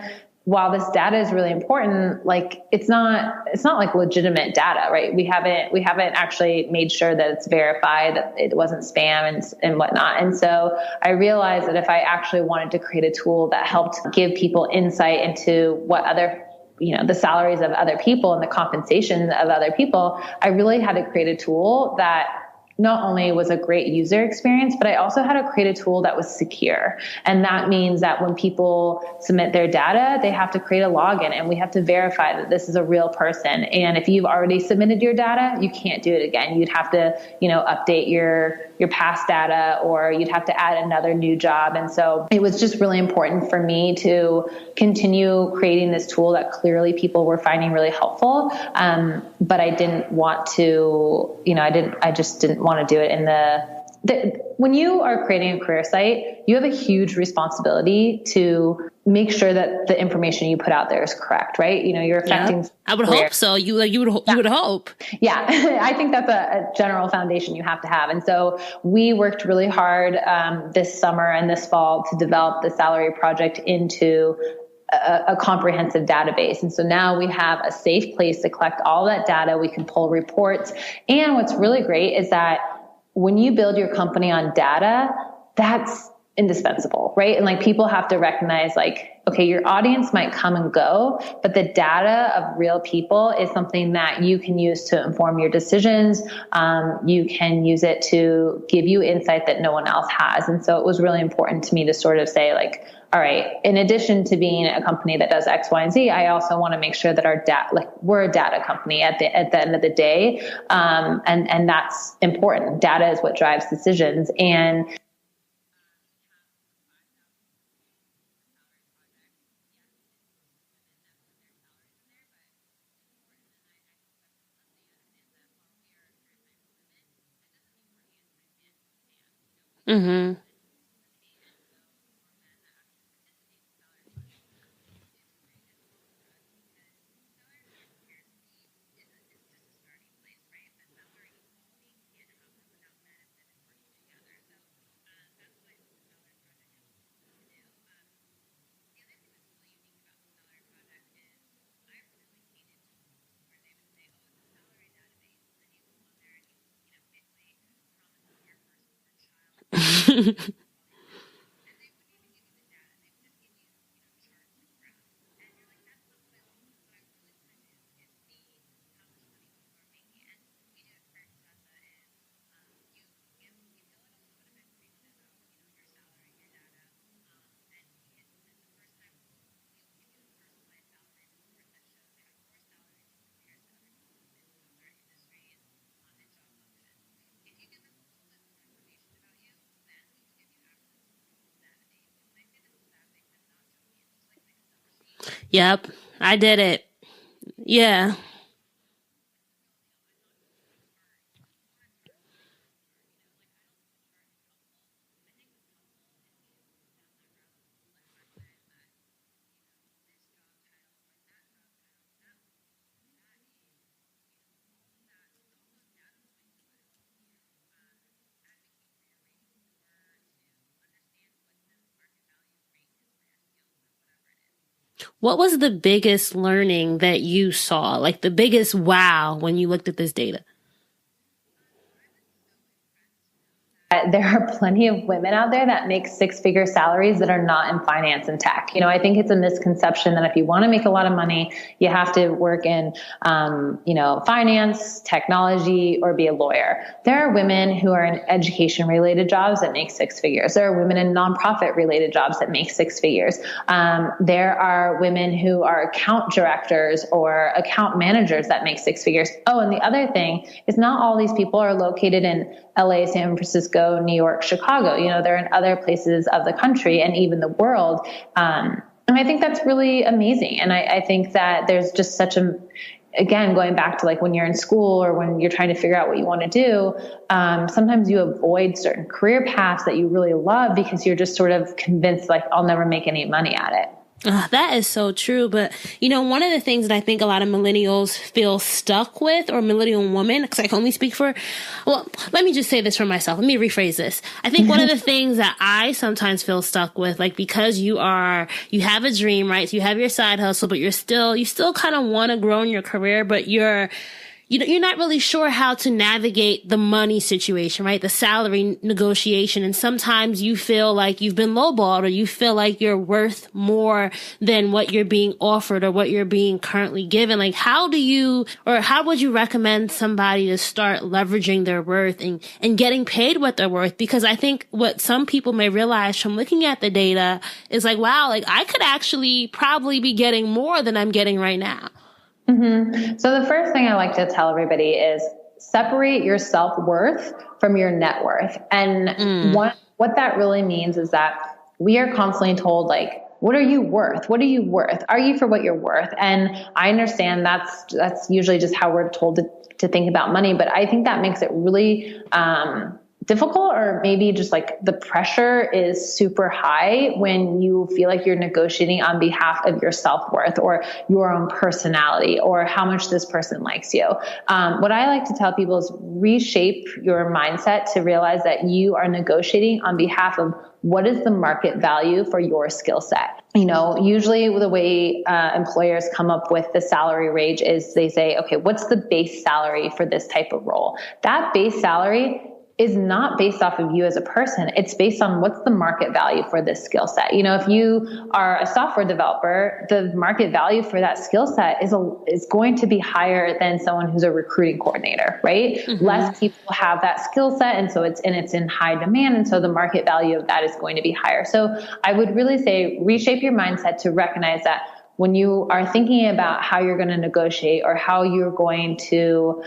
while this data is really important, like it's not like legitimate data, right? We haven't actually made sure that it's verified, that it wasn't spam and whatnot. And so I realized that if I actually wanted to create a tool that helped give people insight into what other, the salaries of other people and the compensation of other people, I really had to create a tool that not only was a great user experience, but I also had to create a tool that was secure. And that means that when people submit their data, they have to create a login, and we have to verify that this is a real person. And if you've already submitted your data, you can't do it again. You'd have to, update your past data, or you'd have to add another new job. And so it was just really important for me to continue creating this tool that clearly people were finding really helpful. But I didn't want to, I just didn't want to do it in when you are creating a career site, you have a huge responsibility to make sure that the information you put out there is correct, right? You're affecting. Yeah,
I would hope so. You would hope.
Yeah, I think that's a general foundation you have to have. And so we worked really hard this summer and this fall to develop the salary project into a comprehensive database. And so now we have a safe place to collect all that data. We can pull reports. And what's really great is that when you build your company on data, that's indispensable, right? And like people have to recognize like, okay, your audience might come and go, but the data of real people is something that you can use to inform your decisions. You can use it to give you insight that no one else has. And so it was really important to me to sort of say like, all right, in addition to being a company that does X, Y, and Z, I also want to make sure that our we're a data company at the end of the day. And that's important. Data is what drives decisions. And
Mm-hmm. Yep, I did it. Yeah. What was the biggest learning that you saw, like the biggest wow when you looked at this data?
There are plenty of women out there that make six-figure salaries that are not in finance and tech. I think it's a misconception that if you want to make a lot of money, you have to work in, finance, technology, or be a lawyer. There are women who are in education-related jobs that make six figures. There are women in nonprofit-related jobs that make six figures. There are women who are account directors or account managers that make six figures. Oh, and the other thing is not all these people are located in LA, San Francisco, New York, Chicago. They're in other places of the country and even the world. And I think that's really amazing. And I think that there's just again, going back to like when you're in school or when you're trying to figure out what you want to do, sometimes you avoid certain career paths that you really love because you're just sort of convinced like, I'll never make any money at it.
That is so true. But, one of the things that I think a lot of millennials feel stuck with, or millennial women, because I can only speak let me just say this for myself. Let me rephrase this. I think one of the things that I sometimes feel stuck with, like, because you have a dream, right? So you have your side hustle, but you still kind of want to grow in your career, but you're not really sure how to navigate the money situation, right? The salary negotiation. And sometimes you feel like you've been lowballed, or you feel like you're worth more than what you're being offered or what you're being currently given. Like, how would you recommend somebody to start leveraging their worth and getting paid what they're worth? Because I think what some people may realize from looking at the data is like, wow, like I could actually probably be getting more than I'm getting right now.
Mm-hmm. So the first thing I like to tell everybody is separate your self-worth from your net worth. And what that really means is that we are constantly told, like, what are you worth? What are you worth? Argue for what you're worth. And I understand that's usually just how we're told to think about money. But I think that makes it really difficult, or maybe just like the pressure is super high when you feel like you're negotiating on behalf of your self-worth or your own personality or how much this person likes you. What I like to tell people is reshape your mindset to realize that you are negotiating on behalf of what is the market value for your skill set. Usually the way employers come up with the salary range is they say, okay, what's the base salary for this type of role? That base salary is not based off of you as a person. It's based on what's the market value for this skill set. If you are a software developer, the market value for that skill set is going to be higher than someone who's a recruiting coordinator, right? Mm-hmm. Less people have that skill set. And so it's in high demand. And so the market value of that is going to be higher. So I would really say reshape your mindset to recognize that when you are thinking about how you're going to negotiate or how you're going to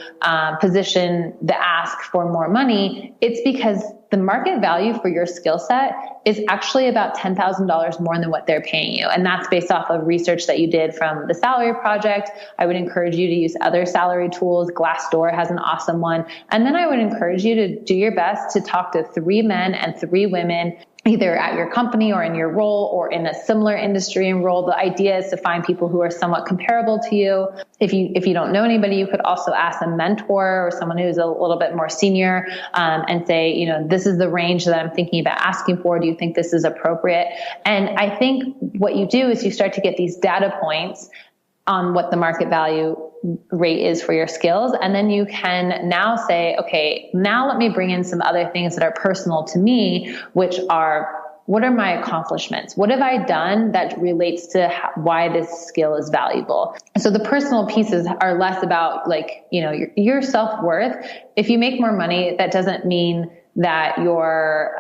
position the ask for more money, it's because the market value for your skill set is actually about $10,000 more than what they're paying you. And that's based off of research that you did from the Salary Project. I would encourage you to use other salary tools. Glassdoor has an awesome one. And then I would encourage you to do your best to talk to 3 men and 3 women, either at your company or in your role or in a similar industry and role. The idea is to find people who are somewhat comparable to you. If you don't know anybody, you could also ask a mentor or someone who's a little bit more senior and say, this is the range that I'm thinking about asking for. Do you think this is appropriate? And I think what you do is you start to get these data points on what the market value rate is for your skills. And then you can now say, okay, now let me bring in some other things that are personal to me, which are, what are my accomplishments? What have I done that relates to why this skill is valuable? So the personal pieces are less about your self-worth. If you make more money, that doesn't mean that you're,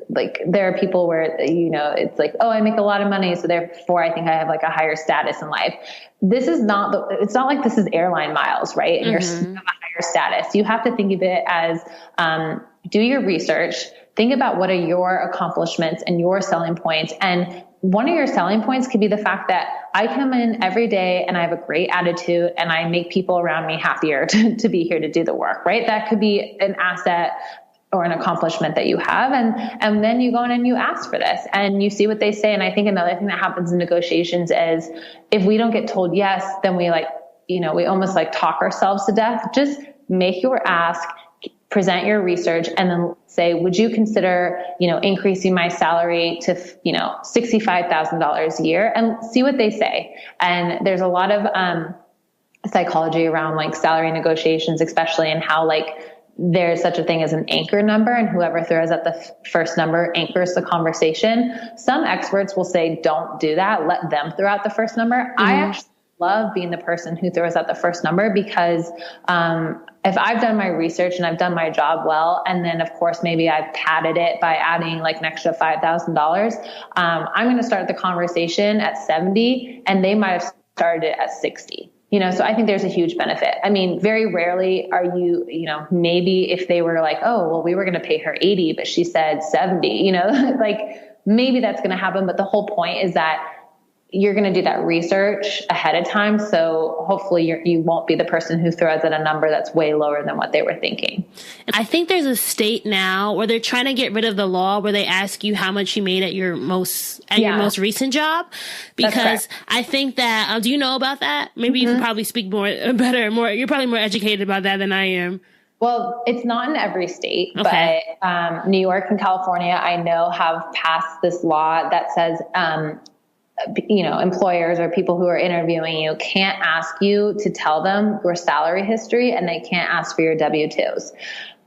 like there are people where, it's like, oh, I make a lot of money, so therefore I think I have like a higher status in life. It's not like this is airline miles, right? And mm-hmm. You're a higher status. You have to think of it as, do your research, think about what are your accomplishments and your selling points. And one of your selling points could be the fact that I come in every day and I have a great attitude and I make people around me happier to be here to do the work, right? That could be an asset or an accomplishment that you have. And then you go in and you ask for this and you see what they say. And I think another thing that happens in negotiations is if we don't get told yes, then we we almost like talk ourselves to death. Just make your ask, present your research, and then say, would you consider, increasing my salary to, $65,000 a year, and see what they say. And there's a lot of, psychology around like salary negotiations, especially, and how like there's such a thing as an anchor number, and whoever throws at the first number anchors the conversation. Some experts will say, don't do that. Let them throw out the first number. Mm-hmm. I actually love being the person who throws out the first number, because if I've done my research and I've done my job well, and then of course maybe I've padded it by adding like an extra $5,000, I'm going to start the conversation at 70, and they might have started it at 60. So I think there's a huge benefit. I mean, very rarely are you, maybe if they were like, oh, well, we were going to pay her 80, but she said 70, like maybe that's going to happen. But the whole point is that you're going to do that research ahead of time. So hopefully you won't be the person who throws out a number that's way lower than what they were thinking.
I think there's a state now where they're trying to get rid of the law where they ask you how much you made at your most recent job. Because I think that, do you know about that? Maybe you can probably speak you're probably more educated about that than I am.
Well, it's not in every state, okay. But New York and California, I know, have passed this law that says, employers or people who are interviewing you can't ask you to tell them your salary history, and they can't ask for your W-2s.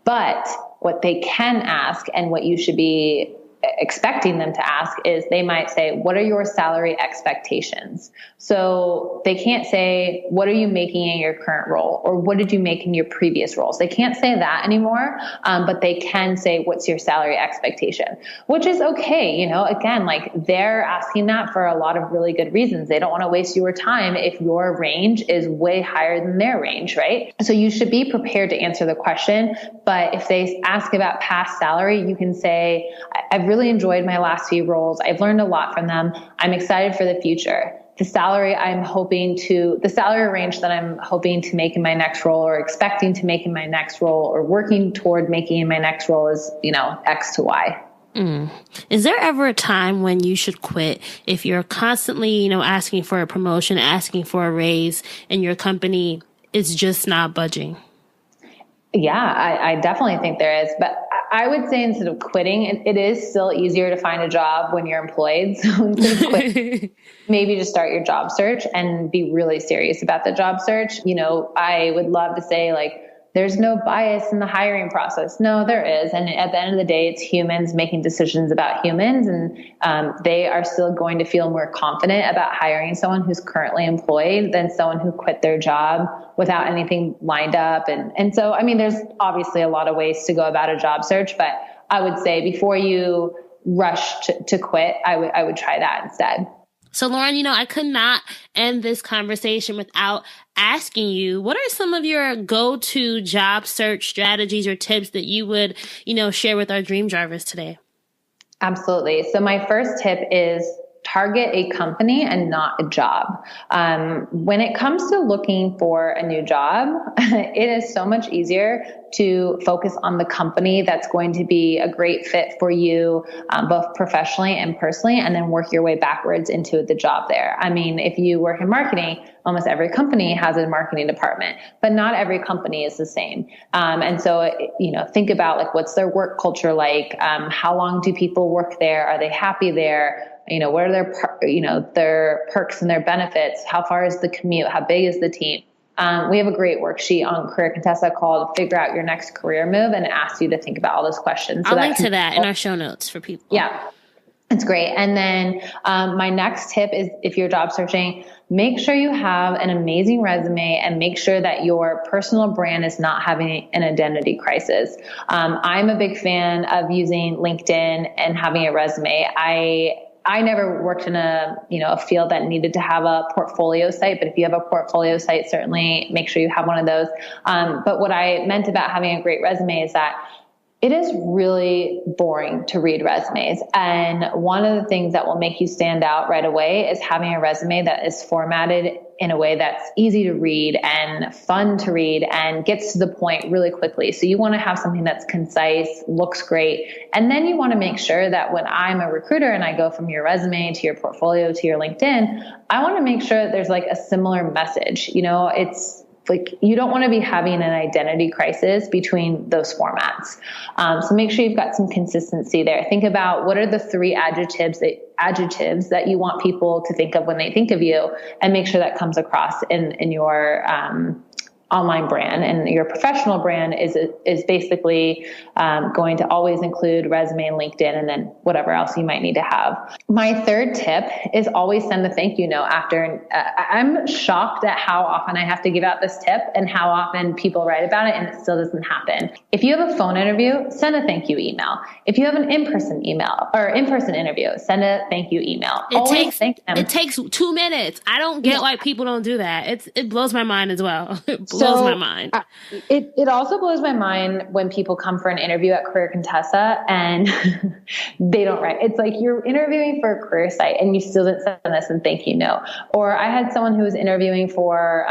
But what they can ask, and what you should be expecting them to ask, is they might say, what are your salary expectations? So they can't say, what are you making in your current role? Or what did you make in your previous roles? They can't say that anymore. But they can say, what's your salary expectation? Which is okay. Again, like they're asking that for a lot of really good reasons. They don't want to waste your time if your range is way higher than their range, right? So you should be prepared to answer the question. But if they ask about past salary, you can say, I've really enjoyed my last few roles. I've learned a lot from them. I'm excited for the future. The salary range that I'm hoping to make in my next role, or expecting to make in my next role, or working toward making in my next role is, X to Y.
Is there ever a time when you should quit if you're constantly, asking for a promotion, asking for a raise, and your company is just not budging?
Yeah, I definitely think there is. But I would say, instead of quitting, it is still easier to find a job when you're employed. So instead of quitting, maybe just start your job search and be really serious about the job search. I would love to say like, there's no bias in the hiring process. No, there is. And at the end of the day, it's humans making decisions about humans. And they are still going to feel more confident about hiring someone who's currently employed than someone who quit their job without anything lined up. And so, I mean, there's obviously a lot of ways to go about a job search, but I would say before you rush to quit, I would try that instead.
So Lauren, I could not end this conversation without asking you, what are some of your go-to job search strategies or tips that you would, share with our dream drivers today? Absolutely.
So my first tip is target a company and not a job. When it comes to looking for a new job, it is so much easier to focus on the company that's going to be a great fit for you, both professionally and personally, and then work your way backwards into the job there. I mean, if you work in marketing, almost every company has a marketing department, but not every company is the same. And so, think about like, what's their work culture like? How long do people work there? Are they happy there? What are their perks and their benefits? How far is the commute? How big is the team? We have a great worksheet on Career Contessa called Figure Out Your Next Career Move, and it asks you to think about all those questions.
I'll link to that in our show notes for people.
Yeah, it's great. And then my next tip is, if you're job searching, make sure you have an amazing resume, and make sure that your personal brand is not having an identity crisis. I'm a big fan of using LinkedIn and having a resume. I never worked in a field that needed to have a portfolio site, but if you have a portfolio site, certainly make sure you have one of those. But what I meant about having a great resume is that it is really boring to read resumes. And one of the things that will make you stand out right away is having a resume that is formatted in a way that's easy to read and fun to read and gets to the point really quickly. So you want to have something that's concise, looks great. And then you want to make sure that when I'm a recruiter and I go from your resume to your portfolio to your LinkedIn, I want to make sure that there's like a similar message. like you don't want to be having an identity crisis between those formats. So make sure you've got some consistency there. Think about what are the 3 adjectives that you want people to think of when they think of you, and make sure that comes across in your online brand. And your professional brand is basically going to always include resume and LinkedIn, and then whatever else you might need to have. My 3rd tip is always send a thank you note after. I'm shocked at how often I have to give out this tip and how often people write about it and it still doesn't happen. If you have a phone interview, send a thank you email. If you have an in-person interview, send a thank you email.
It takes 2 minutes. I don't get why people don't do that. It blows my mind as well. Blows my mind.
It also blows my mind when people come for an interview at Career Contessa and they don't write. It's like you're interviewing for a career site and you still didn't send us a thank you note. Or I had someone who was interviewing for,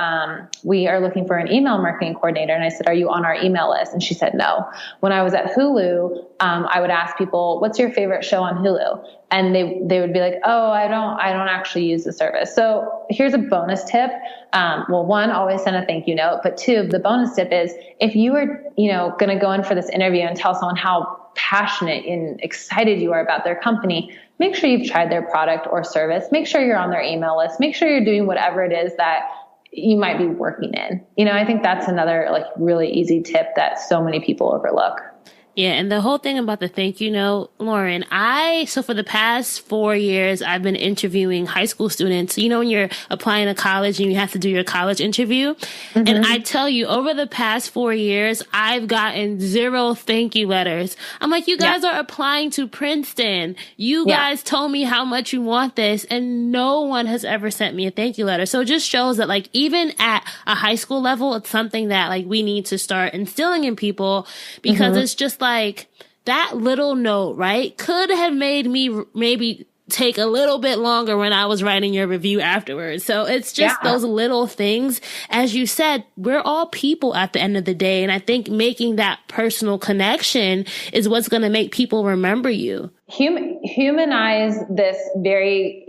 we are looking for an email marketing coordinator. And I said, are you on our email list? And she said, no. When I was at Hulu, I would ask people, what's your favorite show on Hulu? And they would be like, oh, I don't actually use the service. So here's a bonus tip. Well, 1, always send a thank you note. But 2, the bonus tip is if you are, going to go in for this interview and tell someone how passionate and excited you are about their company, make sure you've tried their product or service. Make sure you're on their email list. Make sure you're doing whatever it is that you might be working in. I think that's another really easy tip that so many people overlook.
Yeah, and the whole thing about the thank you note, Lauren, so for the past 4 years, I've been interviewing high school students. When you're applying to college and you have to do your college interview. Mm-hmm. And I tell you, over the past 4 years, I've gotten 0 thank you letters. I'm like, you guys are applying to Princeton. You guys told me how much you want this, and no one has ever sent me a thank you letter. So it just shows that even at a high school level, it's something that we need to start instilling in people, because it's just that little note, right, could have made me maybe take a little bit longer when I was writing your review afterwards. So it's just those little things. As you said, we're all people at the end of the day. And I think making that personal connection is what's going to make people remember you.
Humanize this very,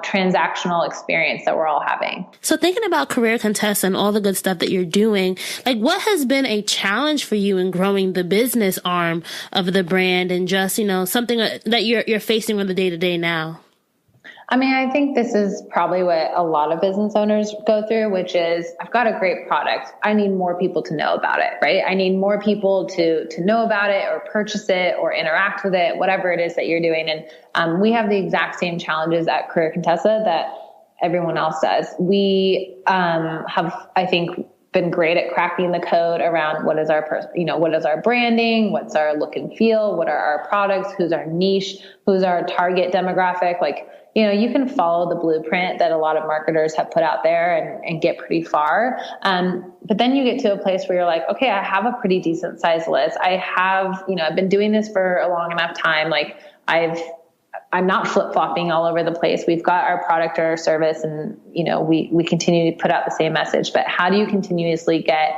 transactional experience that we're all having.
So thinking about Career Contessa and all the good stuff that you're doing, what has been a challenge for you in growing the business arm of the brand, and just, something that you're facing on the day-to-day now?
I think this is probably what a lot of business owners go through, which is, I've got a great product. I need more people to know about it, right? I need more people to know about it or purchase it or interact with it, whatever it is that you're doing. And we have the exact same challenges at Career Contessa that everyone else does. We have, I think, been great at cracking the code around what is our branding, what's our look and feel, what are our products, who's our niche, who's our target demographic. You can follow the blueprint that a lot of marketers have put out there and get pretty far. But then you get to a place where you're like, okay, I have a pretty decent sized list. I have, I've been doing this for a long enough time. I'm not flip-flopping all over the place. We've got our product or our service, and, we continue to put out the same message. But how do you continuously get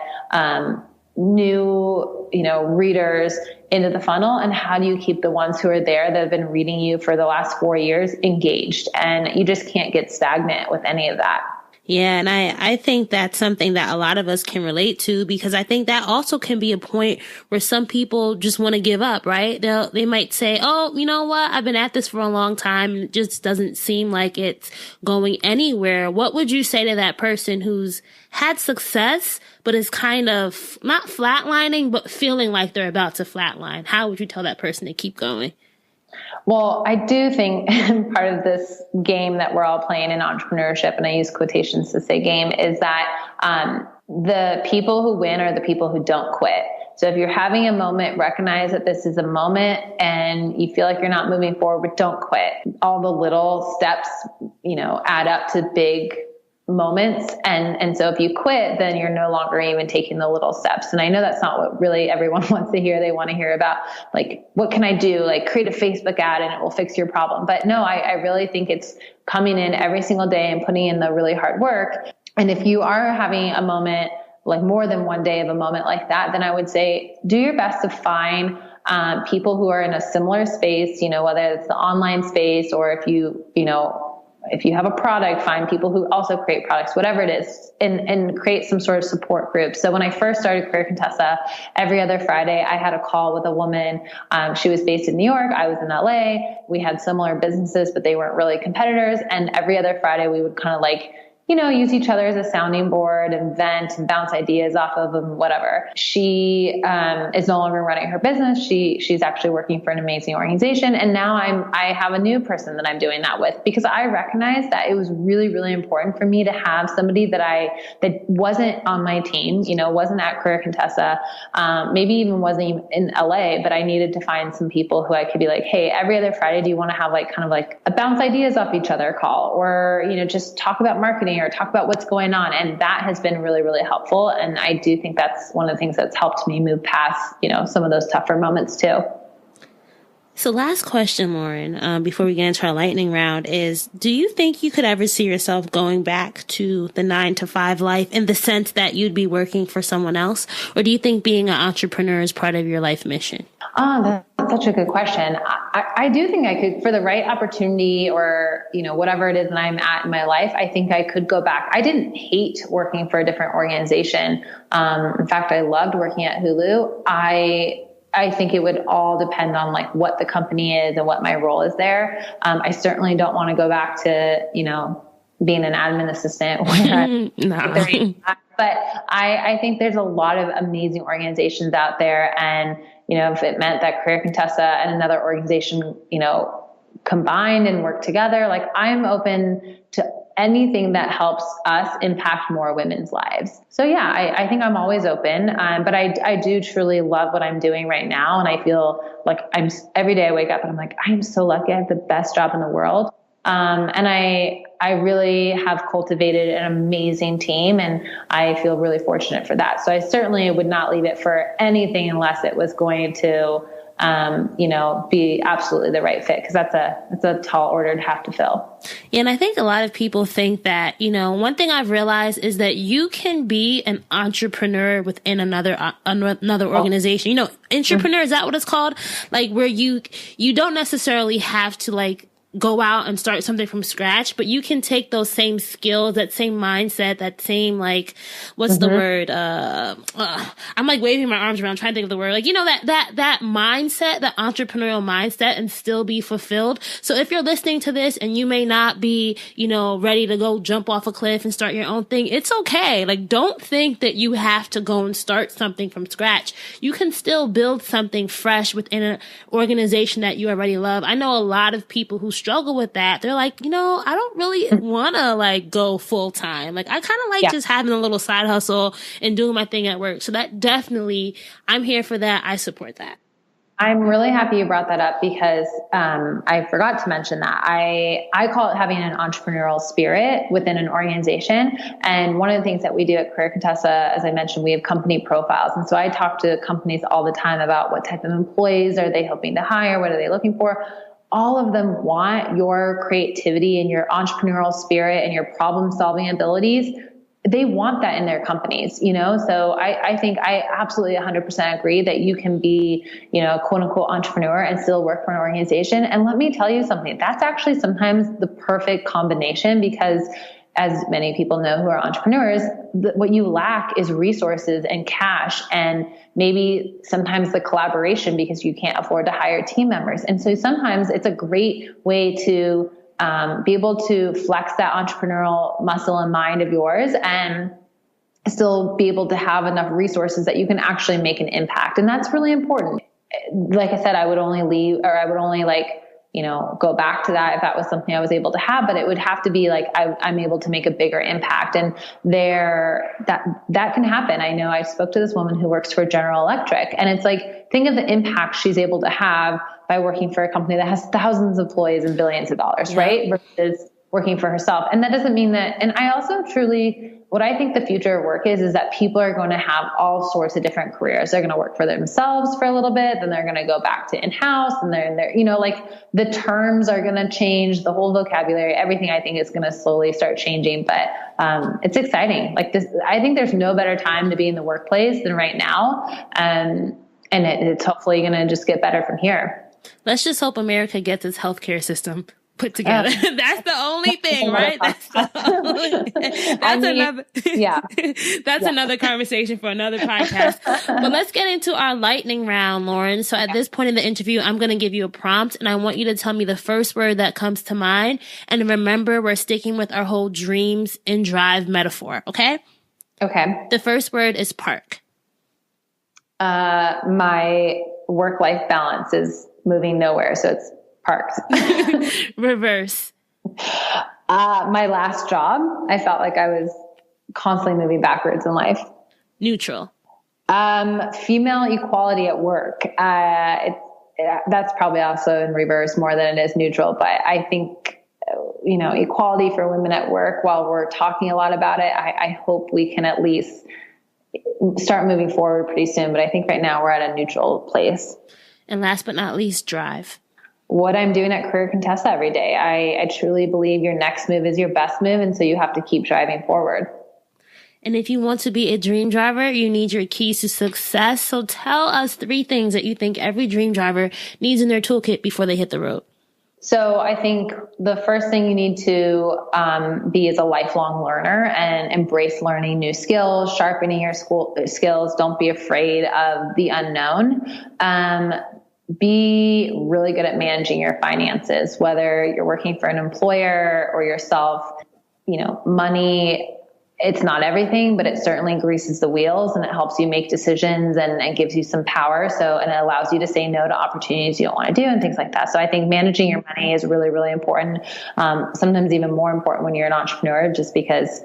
new, readers into the funnel? And how do you keep the ones who are there that have been reading you for the last 4 years engaged? And you just can't get stagnant with any of that.
Yeah, and I think that's something that a lot of us can relate to, because I think that also can be a point where some people just want to give up, right? They might say, oh, you know what? I've been at this for a long time and it just doesn't seem like it's going anywhere. What would you say to that person who's had success, but is kind of not flatlining, but feeling like they're about to flatline? How would you tell that person to keep going?
Well, I do think part of this game that we're all playing in entrepreneurship, and I use quotations to say game, is that the people who win are the people who don't quit. So if you're having a moment, recognize that this is a moment and you feel like you're not moving forward, but don't quit. All the little steps, add up to big moments. And so if you quit, then you're no longer even taking the little steps. And I know that's not what really everyone wants to hear. They want to hear about what can I do? Create a Facebook ad and it will fix your problem. But no, I really think it's coming in every single day and putting in the really hard work. And if you are having a moment, more than one day of a moment like that, then I would say do your best to find people who are in a similar space, whether it's the online space or if you if you have a product, find people who also create products, whatever it is, and create some sort of support group. So when I first started Career Contessa, every other Friday, I had a call with a woman. She was based in New York. I was in LA. We had similar businesses, but they weren't really competitors. And every other Friday, we would kind of like, use each other as a sounding board and vent and bounce ideas off of them, whatever. She is no longer running her business. She's actually working for an amazing organization. And now I have a new person that I'm doing that with, because I recognized that it was really, really important for me to have somebody that wasn't on my team, wasn't at Career Contessa, maybe even wasn't even in LA, but I needed to find some people who I could be like, hey, every other Friday, do you want to have like kind of like a bounce ideas off each other call, or, just talk about marketing or talk about what's going on. And that has been really, really helpful. And I do think that's one of the things that's helped me move past, some of those tougher moments too.
So last question, Lauren, before we get into our lightning round is, do you think you could ever see yourself going back to the 9-to-5 life in the sense that you'd be working for someone else? Or do you think being an entrepreneur is part of your life mission?
Oh, that's such a good question. I do think I could, for the right opportunity or, whatever it is that I'm at in my life, I think I could go back. I didn't hate working for a different organization. In fact, I loved working at Hulu. I think it would all depend on like what the company is and what my role is there. I certainly don't want to go back to, being an admin assistant where
no.
But I think there's a lot of amazing organizations out there. And, if it meant that Career Contessa and another organization, combined and work together, like I'm open to anything that helps us impact more women's lives. So yeah, I think I'm always open. But I do truly love what I'm doing right now. And I feel like every day I wake up and I'm like, I am so lucky. I have the best job in the world. And I really have cultivated an amazing team, and I feel really fortunate for that. So I certainly would not leave it for anything unless it was going to, be absolutely the right fit, because that's a tall order to have to fill.
Yeah, and I think a lot of people think that, one thing I've realized is that you can be an entrepreneur within another organization. Entrepreneur, is that what it's called? Like where you don't necessarily have to like go out and start something from scratch, but you can take those same skills, that same mindset, that same, like, what's the word? I'm like waving my arms around trying to think of the word. Like, that mindset, the entrepreneurial mindset, and still be fulfilled. So if you're listening to this and you may not be, ready to go jump off a cliff and start your own thing, it's okay. Like, don't think that you have to go and start something from scratch. You can still build something fresh within an organization that you already love. I know a lot of people who struggle with that. They're like, I don't really want to like go full time. Like I kind of like just having a little side hustle and doing my thing at work. So that definitely, I'm here for that. I support that.
I'm really happy you brought that up, because I forgot to mention that. I call it having an entrepreneurial spirit within an organization. And one of the things that we do at Career Contessa, as I mentioned, we have company profiles. And so I talk to companies all the time about what type of employees are they hoping to hire? What are they looking for? All of them want your creativity and your entrepreneurial spirit and your problem solving abilities. They want that in their companies, So I think I absolutely 100% agree that you can be, quote unquote entrepreneur and still work for an organization. And let me tell you something, that's actually sometimes the perfect combination, because as many people know who are entrepreneurs, what you lack is resources and cash, and maybe sometimes the collaboration, because you can't afford to hire team members. And so sometimes it's a great way to be able to flex that entrepreneurial muscle and mind of yours and still be able to have enough resources that you can actually make an impact. And that's really important. Like I said, I would only go back to that if that was something I was able to have, but it would have to be like, I'm able to make a bigger impact. And that can happen. I know I spoke to this woman who works for General Electric, and it's like, think of the impact she's able to have by working for a company that has thousands of employees and billions of dollars, right? Versus working for herself. And that doesn't mean that, and I also what I think the future of work is that people are going to have all sorts of different careers. They're going to work for themselves for a little bit, then they're going to go back to in-house, and they're like the terms are going to change, the whole vocabulary, everything I think is going to slowly start changing. But it's exciting. Like this, I think there's no better time to be in the workplace than right now. And it's hopefully going to just get better from here.
Let's just hope America gets its healthcare system put together. That's the only thing, right? That's another conversation for another podcast. But let's get into our lightning round, Lauren. So at this point in the interview, I'm going to give you a prompt, and I want you to tell me the first word that comes to mind. And remember, we're sticking with our whole dreams and drive metaphor, okay?
Okay.
The first word is park.
My work-life balance is moving nowhere, so it's parks.
Reverse.
My last job, I felt like I was constantly moving backwards in life.
Neutral.
Female equality at work. That's probably also in reverse more than it is neutral, but I think, equality for women at work, while we're talking a lot about it, I hope we can at least start moving forward pretty soon. But I think right now we're at a neutral place.
And last but not least, drive.
What I'm doing at Career Contessa every day. I truly believe your next move is your best move. And so you have to keep driving forward.
And if you want to be a dream driver, you need your keys to success. So tell us 3 things that you think every dream driver needs in their toolkit before they hit the road.
So I think the first thing you need to be is a lifelong learner and embrace learning new skills, sharpening your skills. Don't be afraid of the unknown. Be really good at managing your finances, whether you're working for an employer or yourself. Money, it's not everything, but it certainly greases the wheels and it helps you make decisions and gives you some power. And it allows you to say no to opportunities you don't want to do and things like that. So I think managing your money is really, really important. Sometimes even more important when you're an entrepreneur, just because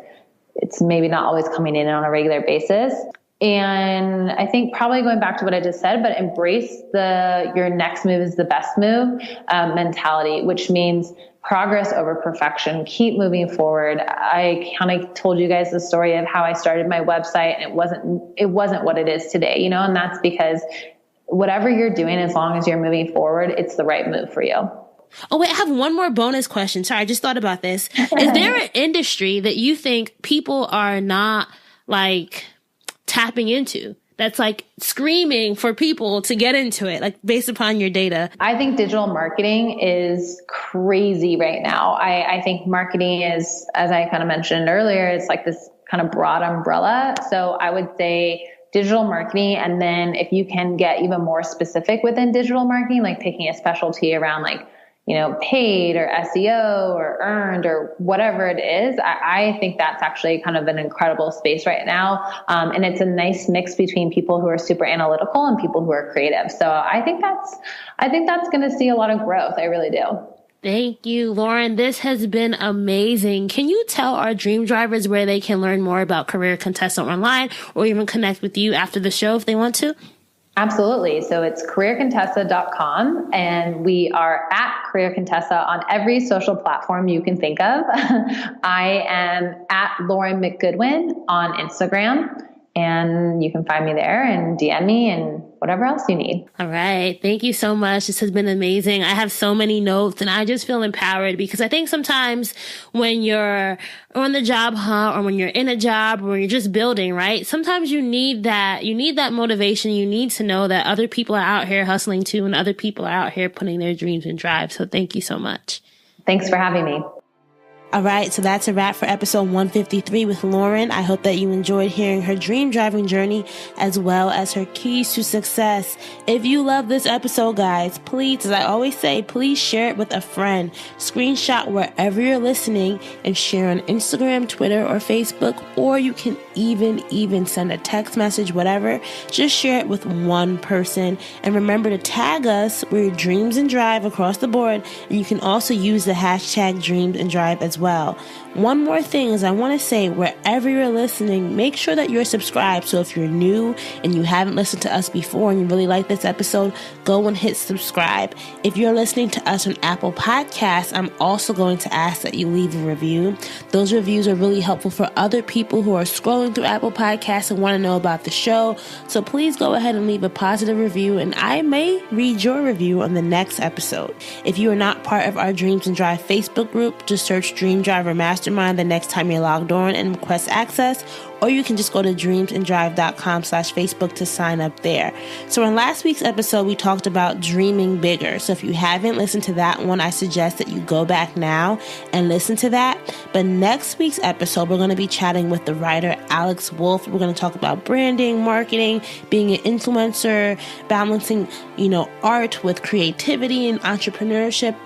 it's maybe not always coming in on a regular basis. And I think probably going back to what I just said, but embrace your next move is the best move mentality, which means progress over perfection. Keep moving forward. I kind of told you guys the story of how I started my website, and it wasn't what it is today, and that's because whatever you're doing, as long as you're moving forward, it's the right move for you.
Oh, wait, I have one more bonus question. Sorry, I just thought about this. Is there an industry that you think people are not tapping into, that's screaming for people to get into it, based upon your data? I
think digital marketing is crazy right now. I think marketing is, as I kind of mentioned earlier, it's this kind of broad umbrella. So I would say digital marketing. And then if you can get even more specific within digital marketing, picking a specialty around paid or SEO or earned or whatever it is, I think that's actually kind of an incredible space right now. And it's a nice mix between people who are super analytical and people who are creative. So I think that's going to see a lot of growth. I really do.
Thank you, Lauren. This has been amazing. Can you tell our dream drivers where they can learn more about Career Contessa online or even connect with you after the show if they want to?
Absolutely. So it's careercontessa.com, and we are at Career Contessa on every social platform you can think of. I am at Lauren McGoodwin on Instagram, and you can find me there and DM me and whatever else you need.
All right. Thank you so much. This has been amazing. I have so many notes and I just feel empowered because I think sometimes when you're on the job hunt or when you're in a job or when you're just building, right? Sometimes you need that motivation. You need to know that other people are out here hustling too, and other people are out here putting their dreams in drive. So thank you so much.
Thanks for having me.
All right, so that's a wrap for episode 153 with Lauren. I hope that you enjoyed hearing her dream driving journey as well as her keys to success. If you love this episode, guys, please, as I always say, please share it with a friend. Screenshot wherever you're listening and share on Instagram, Twitter, or Facebook, or you can even send a text message, whatever. Just share it with one person. And remember to tag us where your dreams and drive across the board. And you can also use the hashtag dreams and drive as well. One more thing is I want to say, wherever you're listening, make sure that you're subscribed. So if you're new and you haven't listened to us before and you really like this episode, go and hit subscribe. If you're listening to us on Apple Podcasts, I'm also going to ask that you leave a review. Those reviews are really helpful for other people who are scrolling through Apple Podcasts and want to know about the show. So please go ahead and leave a positive review, and I may read your review on the next episode. If you are not part of our Dreams and Drive Facebook group, just search Dreams Dream Driver Mastermind the next time you're logged on and request access, or you can just go to dreamsanddrive.com/Facebook to sign up there. So in last week's episode, we talked about dreaming bigger. So if you haven't listened to that one, I suggest that you go back now and listen to that. But next week's episode, we're going to be chatting with the writer Alex Wolf. We're going to talk about branding, marketing, being an influencer, balancing, art with creativity and entrepreneurship.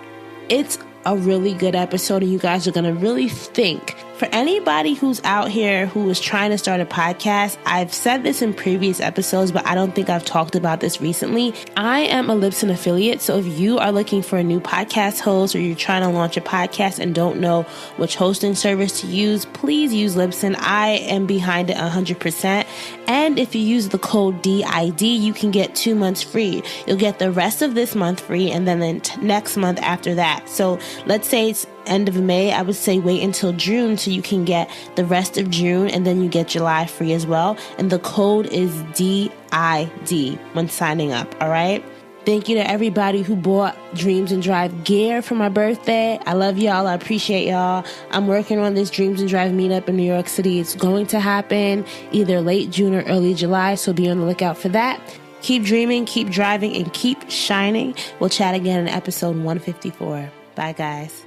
It's a really good episode, and you guys are going to really think. For anybody who's out here who is trying to start a podcast, I've said this in previous episodes, but I don't think I've talked about this recently. I am a Libsyn affiliate, so if you are looking for a new podcast host or you're trying to launch a podcast and don't know which hosting service to use, please use Libsyn. I am behind it 100%. And if you use the code DID, you can get 2 months free. You'll get the rest of this month free and then the next month after that. So let's say it's end of May, I would say wait until June so you can get the rest of June, and then you get July free as well. And the code is DID when signing up, all right? Thank you to everybody who bought Dreams and Drive gear for my birthday. I love y'all. I appreciate y'all. I'm working on this Dreams and Drive meetup in New York City. It's going to happen either late June or early July, so be on the lookout for that. Keep dreaming, keep driving, and keep shining. We'll chat again in episode 154. Bye, guys.